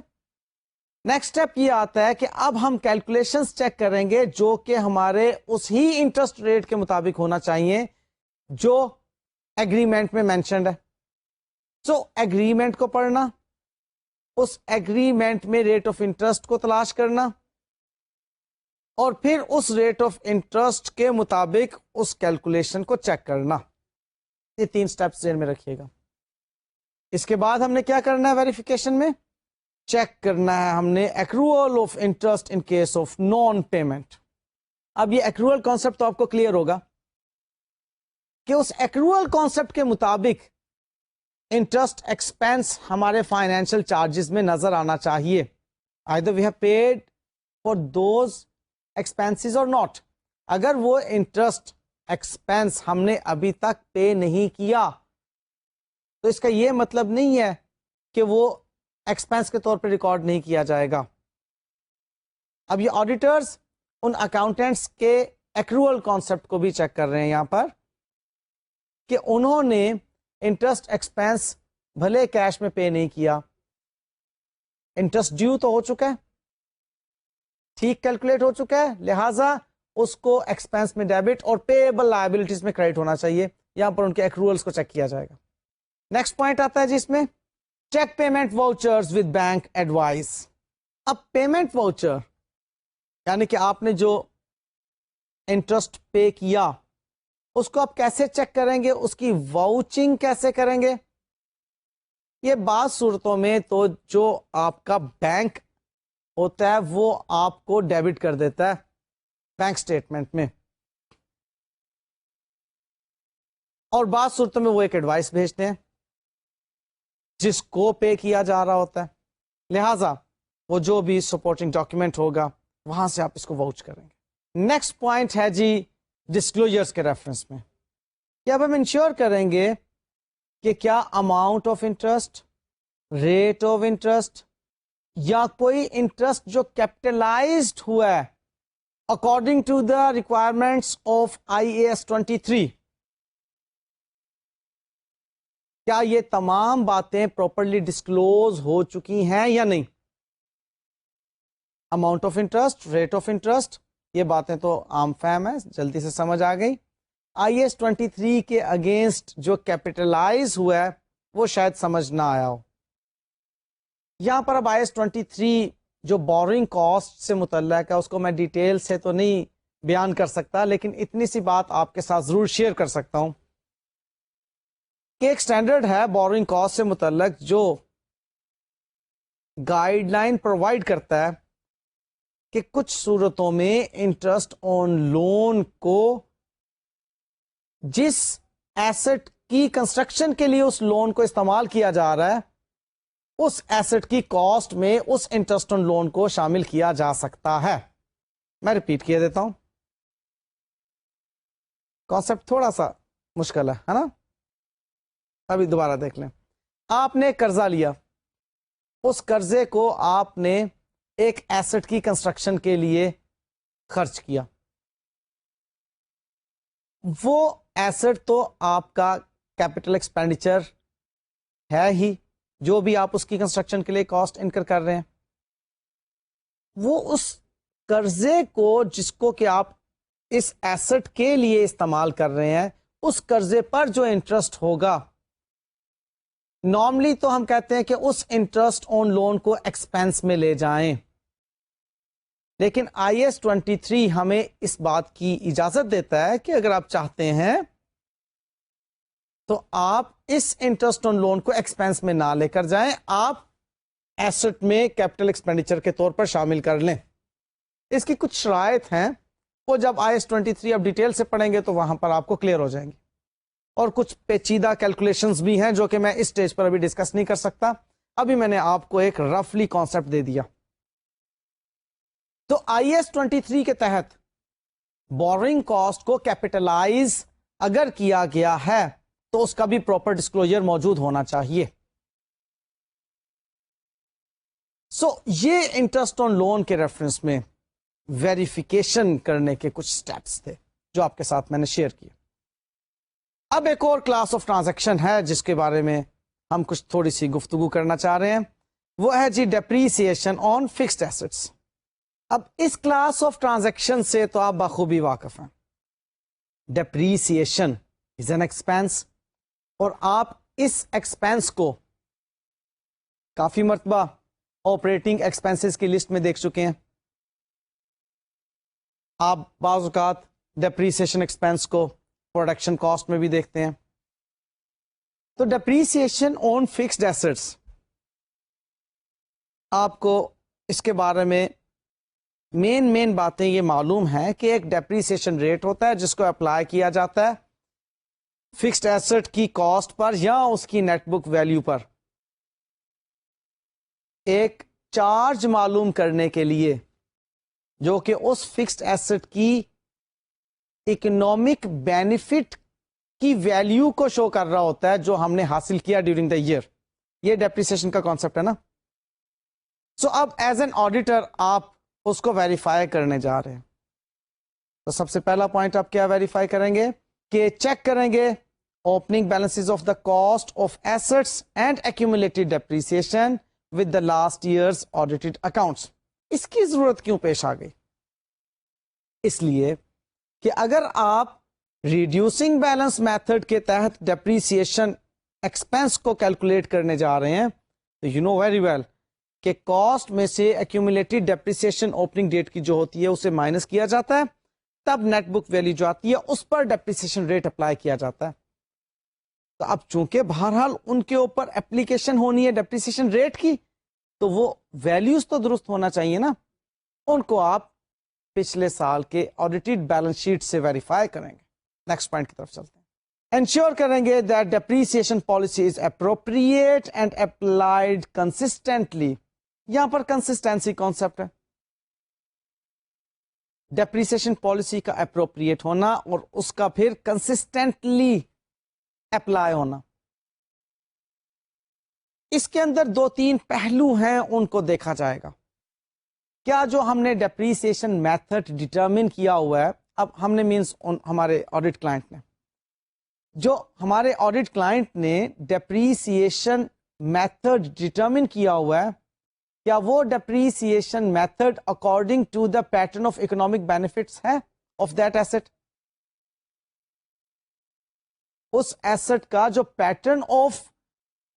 نیکسٹ اسٹیپ یہ آتا ہے کہ اب ہم کیلکولیشنز چیک کریں گے جو کہ ہمارے اس ہی انٹرسٹ ریٹ کے مطابق ہونا چاہیے جو اگریمنٹ میں مینشنڈ ہے. سو اگریمنٹ کو پڑھنا, اس اگریمنٹ میں ریٹ آف انٹرسٹ کو تلاش کرنا, اور پھر اس ریٹ آف انٹرسٹ کے مطابق اس کیلکولیشن کو چیک کرنا. یہ 3 سٹیپس ذہن میں رکھیے گا. اس کے بعد ہم نے کیا کرنا ہے ویریفیکیشن میں, چیک کرنا ہے ہم نے accrual of interest in case of non payment. اب یہ ایکروول کانسیپٹ تو آپ کو کلیئر ہوگا کہ اس ایکروول کانسیپٹ کے مطابق انٹرسٹ ایکسپینس ہمارے فائنینشیل چارجز میں نظر آنا چاہیے. either we have paid for those expenses or not. اگر وہ انٹرسٹ ایکسپینس ہم نے ابھی تک پے نہیں کیا تو اس کا یہ مطلب نہیں ہے کہ وہ ایکسپینس کے طور پہ ریکارڈ نہیں کیا جائے گا. اب یہ آڈیٹرز ان اکاؤنٹنٹس کے ایکروول کانسیپٹ کو بھی چیک کر رہے ہیں یہاں پر کہ انہوں نے انٹرسٹ ایکسپینس بھلے کیش میں پے نہیں کیا, انٹرسٹ ڈیو تو ہو چکا ہے, ٹھیک کیلکولیٹ ہو چکا ہے, لہذا اس کو ایکسپینس میں ڈیبٹ اور پیبل لائبلٹیز میں کریڈٹ ہونا چاہیے. یہاں پر ان کے ایکروولس کو چیک کیا جائے گا. نیکسٹ پوائنٹ آتا ہے جس میں check payment vouchers with bank advice. اب پیمنٹ واؤچر یعنی کہ آپ نے جو انٹرسٹ پے کیا اس کو آپ کیسے چیک کریں گے, اس کی واؤچنگ کیسے کریں گے. یہ بعض صورتوں میں تو جو آپ کا بینک ہوتا ہے وہ آپ کو ڈیبٹ کر دیتا ہے بینک سٹیٹمنٹ میں, اور بعض صورتوں میں وہ ایک ایڈوائس بھیجتے ہیں جس کو پے کیا جا رہا ہوتا ہے. لہذا وہ جو بھی سپورٹنگ ڈاکیومنٹ ہوگا وہاں سے آپ اس کو واؤچ کریں گے. نیکسٹ پوائنٹ ہے جی ڈسکلوجرز کے ریفرنس میں کہ اب ہم انشور کریں گے کہ کیا amount of interest, rate of interest یا کوئی انٹرسٹ جو کیپٹلائزڈ ہوا ہے according to the requirements of IAS 23, کیا یہ تمام باتیں پراپرلی ڈسکلوز ہو چکی ہیں یا نہیں. Amount of interest, rate of interest, یہ باتیں تو عام فہم ہے, جلدی سے سمجھ آ گئی. IS-23 کے اگینسٹ جو کیپٹلائز ہوا ہے وہ شاید سمجھ نہ آیا ہو. یہاں پر اب IS-23 جو بورنگ کاسٹ سے متعلق ہے اس کو میں ڈیٹیل سے تو نہیں بیان کر سکتا, لیکن اتنی سی بات آپ کے ساتھ ضرور شیئر کر سکتا ہوں کہ ایک سٹینڈرڈ ہے بورنگ کاسٹ سے متعلق جو گائیڈ لائن پرووائڈ کرتا ہے کہ کچھ صورتوں میں انٹرسٹ آن لون کو جس ایسٹ کی کنسٹرکشن کے لیے اس لون کو استعمال کیا جا رہا ہے اس ایسٹ کی کاسٹ میں اس انٹرسٹ آن لون کو شامل کیا جا سکتا ہے. میں ریپیٹ کیا دیتا ہوں, کانسیپٹ تھوڑا سا مشکل ہے نا, ابھی دوبارہ دیکھ لیں. آپ نے قرضہ لیا, اس قرضے کو آپ نے ایک ایسٹ کی کنسٹرکشن کے لیے خرچ کیا. وہ ایسٹ تو آپ کا کیپٹل ایکسپینڈیچر ہے ہی, جو بھی آپ اس کی کنسٹرکشن کے لیے کاسٹ انکر کر رہے ہیں. وہ اس قرضے کو جس کو کہ آپ اس ایسٹ کے لیے استعمال کر رہے ہیں, اس قرضے پر جو انٹرسٹ ہوگا, نارملی تو ہم کہتے ہیں کہ اس انٹرسٹ آن لون کو ایکسپینس میں لے جائیں, لیکن IS-23 ہمیں اس بات کی اجازت دیتا ہے کہ اگر آپ چاہتے ہیں تو آپ اس انٹرسٹ آن لون کو ایکسپینس میں نہ لے کر جائیں, آپ ایسٹ میں کیپٹل ایکسپینڈیچر کے طور پر شامل کر لیں. اس کی کچھ شرائط ہیں, وہ جب IS-23 آپ ڈیٹیل سے پڑھیں گے تو وہاں پر آپ کو کلیئر ہو جائیں گے, اور کچھ پیچیدہ کیلکولیشنز بھی ہیں جو کہ میں اس سٹیج پر ابھی ڈسکس نہیں کر سکتا. ابھی میں نے آپ کو ایک رفلی کانسیپٹ دے دیا. تو IS-23 کے تحت بورنگ کاسٹ کو کیپٹلائز اگر کیا گیا ہے تو اس کا بھی پراپر ڈسکلوجر موجود ہونا چاہیے. یہ انٹرسٹ آن لون کے ریفرنس میں ویریفیکیشن کرنے کے کچھ سٹیپس تھے جو آپ کے ساتھ میں نے شیئر کیے. اب ایک اور کلاس آف ٹرانزیکشن ہے جس کے بارے میں ہم کچھ تھوڑی سی گفتگو کرنا چاہ رہے ہیں, وہ ہے جی ڈیپریسیشن آن فکسڈ ایسٹس. اب اس کلاس آف ٹرانزیکشن سے تو آپ بخوبی واقف ہیں. ڈیپریسیشن از این ایکسپینس, اور آپ اس ایکسپینس کو کافی مرتبہ آپریٹنگ ایکسپینسز کی لسٹ میں دیکھ چکے ہیں. آپ بعض اوقات ڈیپریسیشن ایکسپینس کو پروڈکشن کاسٹ میں بھی دیکھتے ہیں. تو ڈیپریسیشن آن فکسڈ ایسٹس, آپ کو اس کے بارے میں مین باتیں یہ معلوم ہے کہ ایک ڈیپریسیشن ریٹ ہوتا ہے جس کو اپلائی کیا جاتا ہے فکسڈ ایسٹ کی کاسٹ پر یا اس کی نیٹ بک ویلیو پر. ایک چارج معلوم کرنے کے لیے جو کہ اس فکسڈ ایسٹ کی اکنامک بینیفٹ کی ویلیو کو شو کر رہا ہوتا ہے جو ہم نے حاصل کیا ڈیورنگ دا ایئر. یہ ڈیپریسیشن کا کانسیپٹ ہے نا. اب ایز این آڈیٹر آپ اس کو ویریفائی کرنے جا رہے ہیں. تو سب سے پہلا پوائنٹ آپ کیا ویریفائی کریں گے کہ چیک کریں گے opening balances of the cost of assets and accumulated depreciation with the last years audited accounts. اس کی ضرورت کیوں پیش آ گئی؟ اس لیے کہ اگر آپ ریڈیوسنگ بیلنس میتھڈ کے تحت ڈیپریسیشن ایکسپینس کو کیلکولیٹ کرنے جا رہے ہیں تو یو نو ویری ویل کہ کاسٹ میں سے ایکومولیٹڈ ڈیپریسیشن اوپننگ ڈیٹ کی جو ہوتی ہے اسے مائنس کیا جاتا ہے, تب نیٹ بک ویلیو جو آتی ہے اس پر ڈیپریسیشن ریٹ اپلائی کیا جاتا ہے. تو اب چونکہ بہرحال ان کے اوپر اپلیکیشن ہونی ہے ڈیپریسیشن ریٹ کی, تو وہ ویلیوز تو درست ہونا چاہیے نا. ان کو آپ پچھلے سال کے آڈیٹڈ بیلنس شیٹ سے ویریفائی کریں گے. نیکسٹ پوائنٹ کی طرف چلتے ہیں. انشور کریں گے that depreciation policy is appropriate and applied consistently. یہاں پر کنسسٹینسی کانسیپٹ ہے. ڈیپریسیشن پالیسی کا اپروپریٹ ہونا اور اس کا پھر کنسسٹنٹلی اپلائی ہونا. اس کے اندر 2-3 پہلو ہیں, ان کو دیکھا جائے گا. کیا جو ہم نے ڈیپریسیشن میتھڈ ڈٹرمن کیا ہوا ہے, اب ہم نے مینس ہمارے آڈٹ کلائنٹ نے, جو ہمارے آڈٹ کلائنٹ نے ڈیپریسیشن میتھڈ ڈٹرمن کیا ہوا ہے, کیا وہ depreciation method according to the pattern of economic benefits ہے آف دیٹ ایسٹ؟ اس ایسٹ کا جو pattern of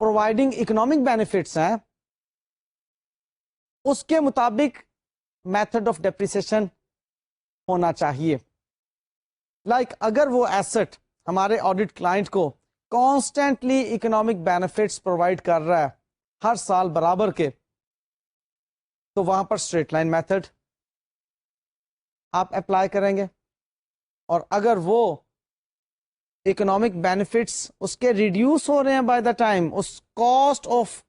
providing economic benefits ہیں اس کے مطابق میتھڈ آف ڈیپریسیشن ہونا چاہیے. لائک اگر وہ ایسٹ ہمارے آڈٹ کلائنٹ کو کانسٹینٹلی اکنامک بینیفٹس پرووائڈ کر رہا ہے ہر سال برابر کے, تو وہاں پر اسٹریٹ لائن میتھڈ آپ اپلائی کریں گے. اور اگر وہ اکنامک بینیفٹس اس کے ریڈیوس ہو رہے ہیں بائی دا ٹائم, اس کاسٹ آف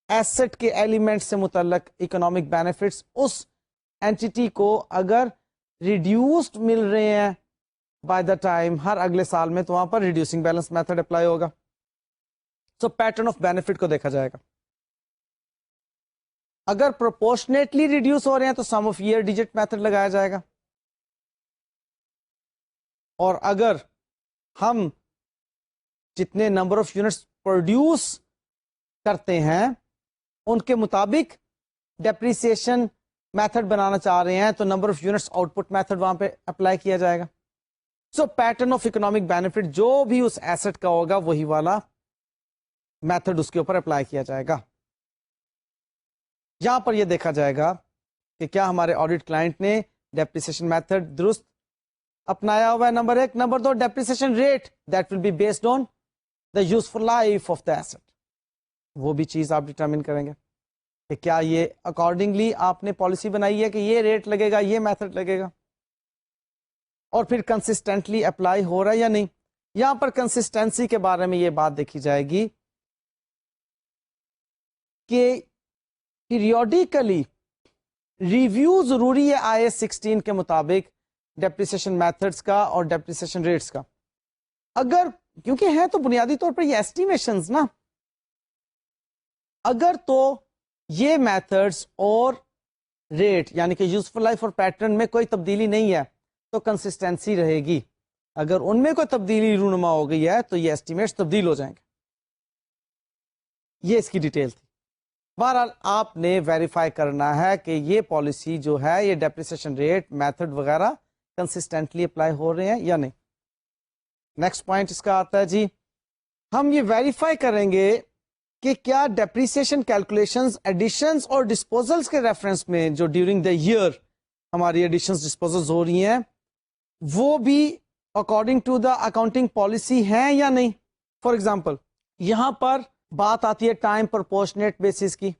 ایسٹ کے ایلیمنٹ سے متعلق اکنامک بینیفٹس اس اینٹی کو اگر ریڈیوسڈ مل رہے ہیں بائی دا ٹائم ہر اگلے سال میں, تو وہاں پر ریڈیوسنگ بیلنس میتھڈ اپلائی ہوگا. سو پیٹرن آف بینیفٹ کو دیکھا جائے گا. اگر پروپورشنیٹلی ریڈیوس ہو رہے ہیں تو سم آف ایئر ڈیجٹ میتھڈ لگایا جائے گا. اور اگر ہم جتنے نمبر آف یونٹس پروڈیوس کرتے ہیں ان کے مطابق ڈیپریسیشن میتھڈ بنانا چاہ رہے ہیں تو number of units out put method وہاں پہ اپلائی کیا جائے گا. سو پیٹرن آف اکنامک بینیفٹ جو بھی اس ایسٹ کا ہوگا وہی والا میتھڈ اس کے اوپر اپلائی کیا جائے گا. یہاں پر یہ دیکھا جائے گا کہ کیا ہمارے آڈٹ کلائنٹ نے ڈیپریسیشن میتھڈ درست اپنایا ہوا ہے, نمبر ایک. نمبر دو, depreciation rate that will be based on the useful life of the asset, وہ بھی چیز آپ ڈٹرمن کریں گے کہ کیا یہ اکارڈنگلی آپ نے پالیسی بنائی ہے کہ یہ ریٹ لگے گا, یہ میتھڈ لگے گا, اور پھر کنسسٹنٹلی اپلائی ہو رہا ہے یا نہیں. یہاں پر کنسسٹنسی کے بارے میں یہ بات دیکھی جائے گی کہ پیریوڈیکلی ریویو ضروری ہے IAS 16 کے مطابق ڈیپریسیشن میتھڈز کا اور ڈیپریسیشن ریٹس کا. اگر کیونکہ ہے تو بنیادی طور پر یہ ایسٹیمیشنز نا, اگر تو یہ میتھڈز اور ریٹ یعنی کہ یوزفل لائف اور پیٹرن میں کوئی تبدیلی نہیں ہے تو کنسسٹنسی رہے گی. اگر ان میں کوئی تبدیلی رونما ہو گئی ہے تو یہ ایسٹیمیٹس تبدیل ہو جائیں گے. یہ اس کی ڈیٹیل تھی. بہرحال آپ نے ویریفائی کرنا ہے کہ یہ پالیسی جو ہے یہ ڈیپریسیشن ریٹ میتھڈ وغیرہ کنسسٹنٹلی اپلائی ہو رہے ہیں یا نہیں. نیکسٹ پوائنٹ اس کا آتا ہے جی, ہم یہ ویریفائی کریں گے کہ کیا ڈیپریسیشن کیلکولیشنز ایڈیشنز اور ڈسپوزلز کے ریفرنس میں جو ڈیورنگ دا ایئر ہماری ایڈیشنز ڈسپوزلز ہو رہی ہیں وہ بھی according to the accounting policy ہیں یا نہیں. فار ایگزامپل یہاں پر بات آتی ہے ٹائم پرپورشنیٹ بیسس کی,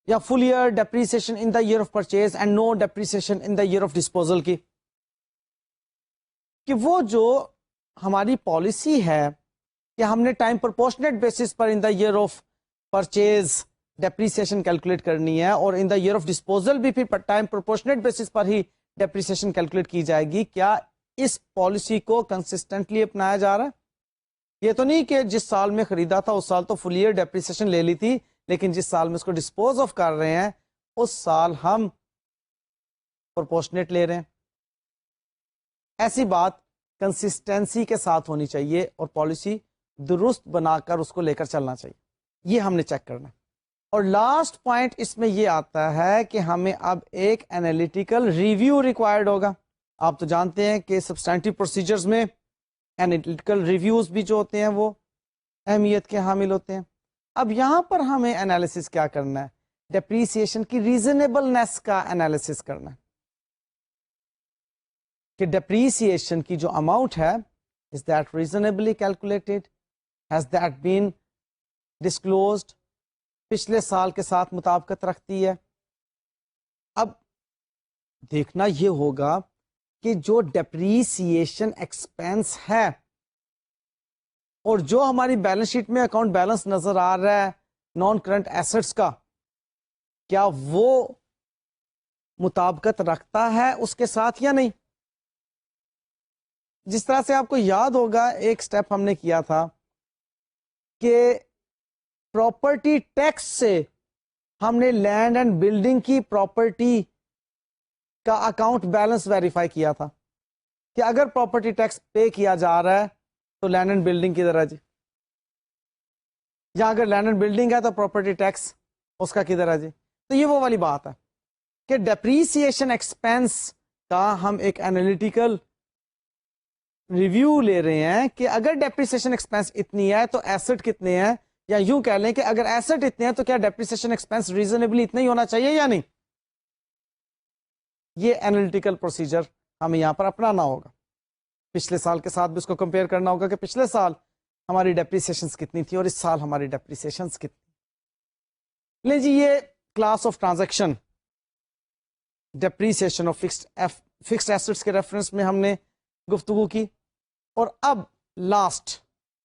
یا full year depreciation in the year of purchase and no depreciation in the year of disposal کی, کہ وہ جو ہماری پالیسی ہے کہ ہم نے ٹائم پرپورشنیٹ بیسس پر in the year of purchase depreciation calculate کرنی ہے اور in the year of disposal بھی پھر ٹائم پرپورشنیٹ بیسس پر ہی ڈیپریسیشن کیلکولیٹ کی جائے گی. کیا اس پالیسی کو کنسسٹنٹلی اپنایا جا رہا ہے؟ یہ تو نہیں کہ جس سال میں خریدا تھا اس سال تو فل ایئر ڈیپریسیشن لے لی تھی, لیکن جس سال میں اس کو ڈسپوز آف کر رہے ہیں اس سال ہم پرپورشنیٹ لے رہے ہیں. ایسی بات کنسسٹنسی کے ساتھ ہونی چاہیے اور پالیسی درست بنا کر اس کو لے کر چلنا چاہیے. یہ ہم نے چیک کرنا. اور لاسٹ پوائنٹ اس میں یہ آتا ہے کہ ہمیں اب ایک انالیٹیکل ریویو ریکوائرڈ ہوگا. آپ تو جانتے ہیں کہ سبسٹینٹیو پروسیجرز میں انالیٹیکل ریویوز بھی جو ہوتے ہیں وہ اہمیت کے حامل ہوتے ہیں. اب یہاں پر ہمیں انالیسس کیا کرنا ہے, ڈیپریسیشن کی ریزنیبلنس کا انالیسس کرنا ہے کہ ڈیپریسیشن کی جو اماؤنٹ ہے is that reasonably calculated, has that been disclosed, پچھلے سال کے ساتھ مطابقت رکھتی ہے. اب دیکھنا یہ ہوگا کہ جو ڈیپریسیشن ایکسپینس ہے اور جو ہماری بیلنس شیٹ میں اکاؤنٹ بیلنس نظر آ رہا ہے نان کرنٹ ایسٹس کا, کیا وہ مطابقت رکھتا ہے اس کے ساتھ یا نہیں. جس طرح سے آپ کو یاد ہوگا ایک سٹیپ ہم نے کیا تھا کہ پراپرٹی ٹیکس سے ہم نے لینڈ اینڈ بلڈنگ کی پراپرٹی کا اکاؤنٹ بیلنس ویریفائی کیا تھا کہ اگر پراپرٹی ٹیکس پے کیا جا رہا ہے تو لینڈ اینڈ بلڈنگ کدھر ہے جی, یا اگر لینڈ اینڈ بلڈنگ ہے تو پراپرٹی ٹیکس اس کا کدھر ہے جی. تو یہ وہ والی بات ہے کہ ڈیپریسیشن ایکسپینس کا ہم ایک انالیٹیکل ریویو لے رہے ہیں کہ اگر ڈیپریسیشن ایکسپینس اتنی ہے تو ایسٹ کتنے ہیں، یا یوں کہہ لیں کہ اگر ایسٹ اتنے ہیں تو کیا ڈیپریسیشن ایکسپینس ریزنیبلی اتنا ہی ہونا چاہیے یا نہیں. یہ اینالیٹیکل پروسیجر ہمیں یہاں پر اپنانا ہوگا. پچھلے سال کے ساتھ بھی اس کو کمپیئر کرنا ہوگا کہ پچھلے سال ہماری ڈیپریسیشنز کتنی تھی اور اس سال ہماری ڈیپریسیشنز کتنی. لیں جی، یہ class of transaction depreciation of fixed assets کے ریفرنس میں ہم نے گفتگو کی. اور اب لاسٹ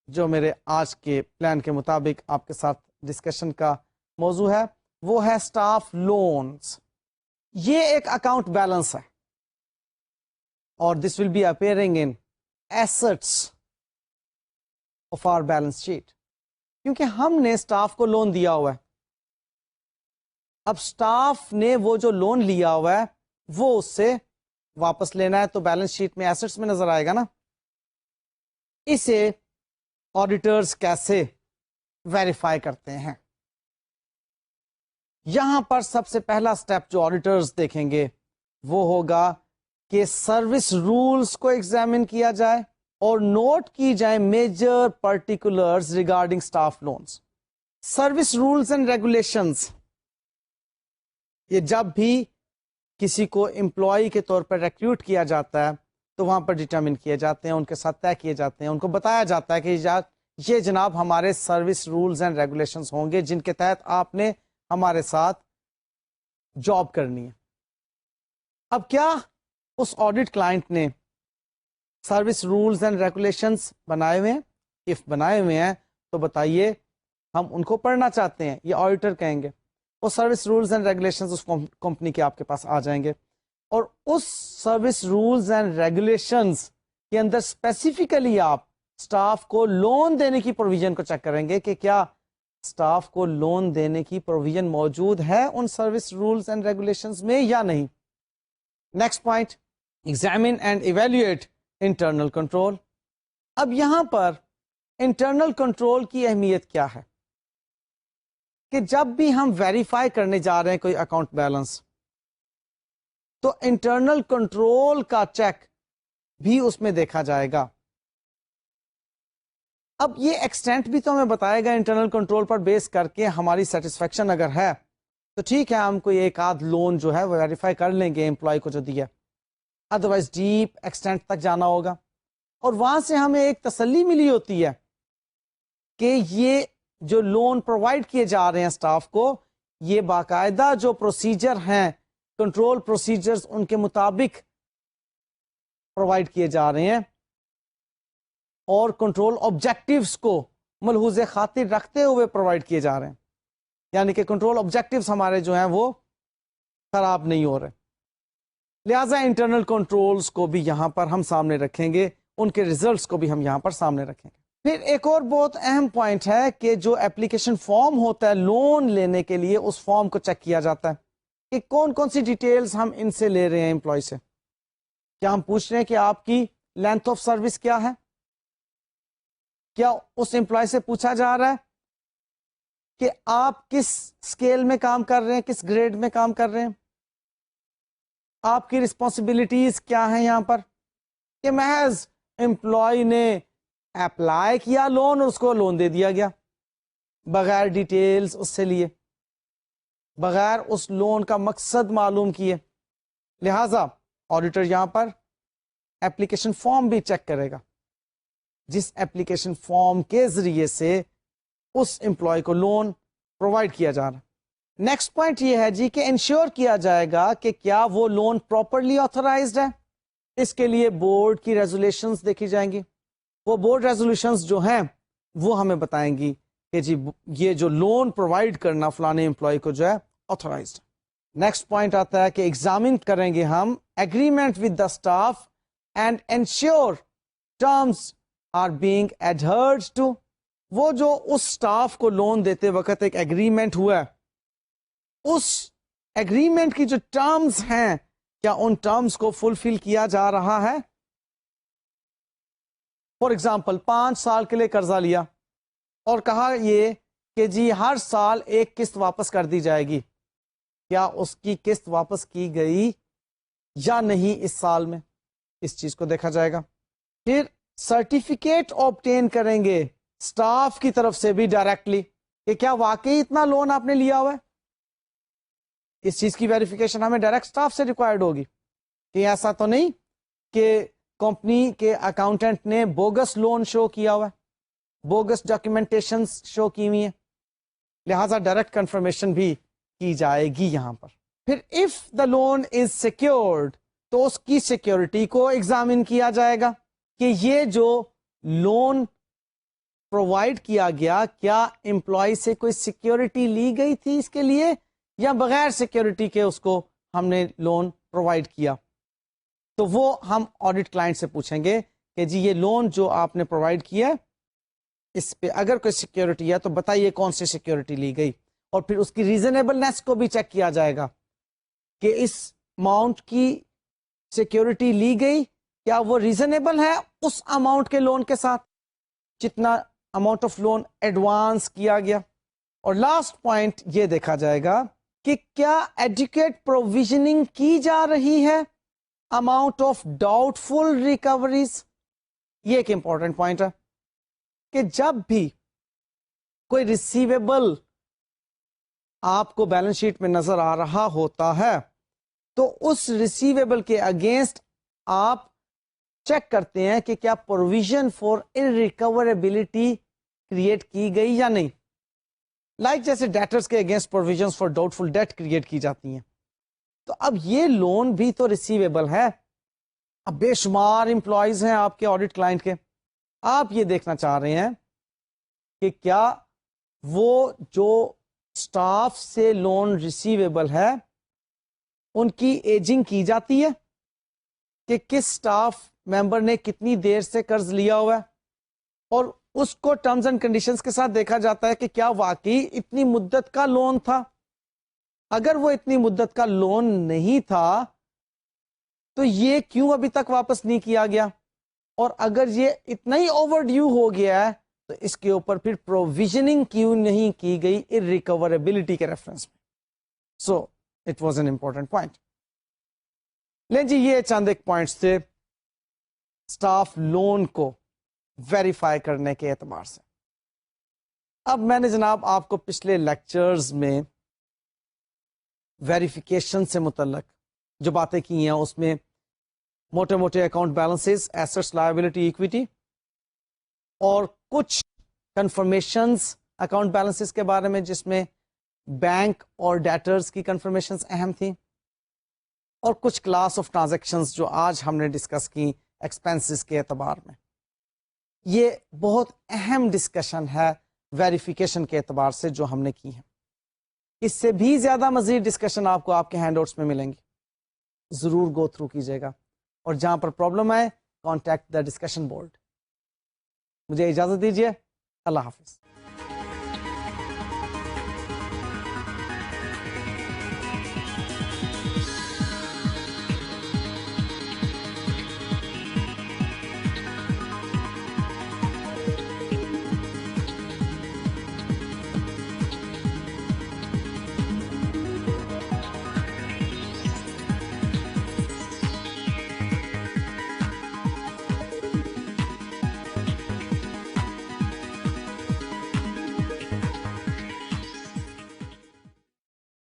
جو میرے آج کے پلان کے مطابق آپ کے ساتھ ڈسکشن کا موضوع ہے وہ ہے اسٹاف لونز. یہ ایک اکاؤنٹ بیلنس ہے اور this will be appearing in assets of our balance sheet, کیونکہ ہم نے اسٹاف کو لون دیا ہوا ہے. اب اسٹاف نے وہ جو لون لیا ہوا ہے وہ اس سے واپس لینا ہے تو بیلنس شیٹ میں ایسٹس میں نظر آئے گا نا. اسے آڈیٹرز کیسے ویریفائی کرتے ہیں؟ یہاں پر سب سے پہلا سٹیپ جو آڈیٹرز دیکھیں گے وہ ہوگا کہ سروس رولز کو ایگزامن کیا جائے اور نوٹ کی جائے major particulars regarding staff loans. Service rules and regulations, یہ جب بھی کسی کو امپلائی کے طور پر ریکروٹ کیا جاتا ہے تو وہاں پر ڈٹرمن کیے جاتے ہیں، ان کے ساتھ طے کیے جاتے ہیں، ان کو بتایا جاتا ہے کہ یہ جناب ہمارے سروس رولز اینڈ ریگولیشنز ہوں گے جن کے تحت آپ نے ہمارے ساتھ جاب کرنی ہے. اب کیا اس آڈٹ کلائنٹ نے سروس رولز اینڈ ریگولیشنز بنائے ہوئے ہیں؟ اف بنائے ہوئے ہیں تو بتائیے، ہم ان کو پڑھنا چاہتے ہیں. یہ آڈیٹر کہیں گے وہ سروس رولز اینڈ ریگولیشنز اس کمپنی کے آپ کے پاس آ جائیں گے اور اس سروس رولز اینڈ ریگولیشنز کے اندر اسپیسیفکلی آپ اسٹاف کو لون دینے کی پروویژن کو چیک کریں گے کہ کیا اسٹاف کو لون دینے کی پروویژن موجود ہے ان سروس رولز اینڈ ریگولیشنز میں یا نہیں. Next point, examine and evaluate internal control. اب یہاں پر انٹرنل کنٹرول کی اہمیت کیا ہے کہ جب بھی ہم ویریفائی کرنے جا رہے ہیں کوئی اکاؤنٹ بیلنس تو انٹرنل کنٹرول کا چیک بھی اس میں دیکھا جائے گا. اب یہ ایکسٹینٹ بھی تو ہمیں بتائے گا انٹرنل کنٹرول پر بیس کر کے ہماری سیٹسفیکشن اگر ہے تو ٹھیک ہے، ہم کوئی ایک آدھ لون جو ہے وہ ویریفائی کر لیں گے امپلائی کو جو دیا، ادروائز ڈیپ ایکسٹینٹ تک جانا ہوگا اور وہاں سے ہمیں ایک تسلی ملی ہوتی ہے کہ یہ جو لون پرووائڈ کیے جا رہے ہیں اسٹاف کو، یہ باقاعدہ جو پروسیجر ہیں، کنٹرول پروسیجرز ان کے مطابق پرووائڈ کیے جا رہے ہیں اور کنٹرول آبجیکٹیوز کو ملحوظ خاطر رکھتے ہوئے پرووائڈ کیے جا رہے ہیں. یعنی کہ کنٹرول آبجیکٹیوز ہمارے جو ہیں وہ خراب نہیں ہو رہے. لہذا انٹرنل کنٹرولز کو بھی یہاں پر ہم سامنے رکھیں گے، ان کے ریزلٹس کو بھی ہم یہاں پر سامنے رکھیں گے. پھر ایک اور بہت اہم پوائنٹ ہے کہ جو اپلیکیشن فارم ہوتا ہے لون لینے کے لیے، اس فارم کو چیک کیا جاتا ہے کہ کون کون سی ڈیٹیلز ہم ان سے لے رہے ہیں امپلائی سے. کیا ہم پوچھ رہے ہیں کہ آپ کی لینتھ آف سروس کیا ہے؟ کیا اس امپلائی سے پوچھا جا رہا ہے کہ آپ کس اسکیل میں کام کر رہے ہیں، کس گریڈ میں کام کر رہے ہیں، آپ کی رسپانسبلٹیز کیا ہیں یہاں پر؟ کہ محض امپلائی نے اپلائی کیا لون اور اس کو لون دے دیا گیا بغیر ڈیٹیلز اس سے لیے، بغیر اس لون کا مقصد معلوم کیے. لہذا آڈیٹر یہاں پر اپلیکیشن فارم بھی چیک کرے گا جس اپلیکیشن فارم کے ذریعے سے اس امپلائی کو لون پرووائڈ کیا جا رہا. نیکسٹ پوائنٹ یہ ہے جی کہ انشور کیا جائے گا کہ کیا وہ لون پراپرلی آتھورائزڈ ہے. اس کے لیے بورڈ کی ریزولیشنز دیکھی جائیں گی. وہ بورڈ ریزولیشنز جو ہیں وہ ہمیں بتائیں گی کہ جی یہ جو لون پرووائڈ کرنا فلانے امپلائی کو جو ہے آتھورائزڈ. نیکسٹ پوائنٹ آتا ہے کہ ایگزامن کریں گے ہم agreement with the staff and ensure terms are being adhered to. وہ جو اس اسٹاف کو لون دیتے وقت ایک ایگریمنٹ ہوا ہے، اس ایگریمنٹ کی جو ٹرمز ہیں کیا ان ٹرمز کو فلفل کیا جا رہا ہے؟ فار ایگزامپل 5 سال کے لیے قرضہ لیا اور کہا یہ کہ جی ہر سال ایک قسط واپس کر دی جائے گی. کیا اس کی قسط واپس کی گئی یا نہیں اس سال میں؟ اس چیز کو دیکھا جائے گا. پھر سرٹیفکیٹ آبٹین کریں گے اسٹاف کی طرف سے بھی ڈائریکٹلی کہ کیا واقعی اتنا لون آپ نے لیا ہوا ہے. اس چیز کی ویریفیکیشن ہمیں ڈائریکٹ اسٹاف سے ریکوائرڈ ہوگی کہ ایسا تو نہیں کہ کمپنی کے اکاؤنٹنٹ نے بوگس لون شو کیا ہوا ہے, بوگس ڈاکیومنٹیشن شو کی ہوئی ہیں, لہذا ڈائریکٹ کنفرمیشن بھی کی جائے گی یہاں پر. پھر if the loan is secured تو اس کی سیکیورٹی کو ایگزامن کیا جائے گا کہ یہ جو لون پرووائڈ کیا گیا کیا امپلائی سے کوئی سیکیورٹی لی گئی تھی اس کے لیے یا بغیر سیکیورٹی کے اس کو ہم نے لون پرووائڈ کیا. تو وہ ہم آڈٹ کلائنٹ سے پوچھیں گے کہ جی یہ لون جو آپ نے پرووائڈ کیا اس پہ اگر کوئی سیکیورٹی ہے تو بتائیے کون سی سیکیورٹی لی گئی, اور پھر اس کی ریزنیبلنس کو بھی چیک کیا جائے گا کہ اس اماؤنٹ کی سیکیورٹی لی گئی کیا وہ ریزنیبل ہے اس اماؤنٹ کے لون کے ساتھ جتنا اماؤنٹ آف لون ایڈوانس کیا گیا. اور لاسٹ پوائنٹ یہ دیکھا جائے گا کہ کیا ایڈوکیٹ پروویژننگ کی جا رہی ہے amount of doubtful recoveries. یہ ایک امپورٹنٹ پوائنٹ ہے کہ جب بھی کوئی ریسیویبل آپ کو بیلنس شیٹ میں نظر آ رہا ہوتا ہے تو اس ریسیویبل کے اگینسٹ آپ چیک کرتے ہیں کہ کیا پروویژن فار انریکوریبلٹی کریٹ کی گئی یا نہیں. لائک جیسے ڈیٹرز کے against provisions for doubtful debt create کی جاتی ہیں. تو اب یہ لون بھی تو ریسیویبل ہے. اب بے شمار امپلائیز ہیں آپ کے آڈٹ کلائنٹ کے, آپ یہ دیکھنا چاہ رہے ہیں کہ کیا وہ جو اسٹاف سے لون ریسیویبل ہے ان کی ایجنگ کی جاتی ہے کہ کس اسٹاف ممبر نے کتنی دیر سے قرض لیا ہوا ہے, اور اس کو ٹرمز اینڈ کنڈیشنز کے ساتھ دیکھا جاتا ہے کہ کیا واقعی اتنی مدت کا لون تھا. اگر وہ اتنی مدت کا لون نہیں تھا تو یہ کیوں ابھی تک واپس نہیں کیا گیا, اور اگر یہ اتنا ہی اوور ڈیو ہو گیا ہے تو اس کے اوپر پھر پروویژننگ کیوں نہیں کی گئی انریکوریبلٹی کے ریفرنس میں. So it was an important point. لیں جی یہ چند ایک پوائنٹس تھے اسٹاف لون کو ویریفائی کرنے کے اعتبار سے. اب میں نے جناب آپ کو پچھلے لیکچرز میں ویریفیکیشن سے متعلق جو باتیں کی ہیں اس میں موٹے موٹے account balances, assets, liability, equity اور کچھ کنفرمیشنز اکاؤنٹ بیلنسز کے بارے میں جس میں بینک اور ڈیٹرز کی کنفرمیشنز اہم تھیں, اور کچھ کلاس آف ٹرانزیکشنز جو آج ہم نے ڈسکس کی ایکسپینسز کے اعتبار میں. یہ بہت اہم ڈسکشن ہے ویریفیکیشن کے اعتبار سے جو ہم نے کی ہے. اس سے بھی زیادہ مزید ڈسکشن آپ کو آپ کے ہینڈ آؤٹس میں ملیں گی, ضرور گو تھرو کیجیے گا, اور جہاں پر پرابلم آئے کانٹیکٹ دا ڈسکشن بورڈ. مجھے اجازت دیجیے, اللہ حافظ.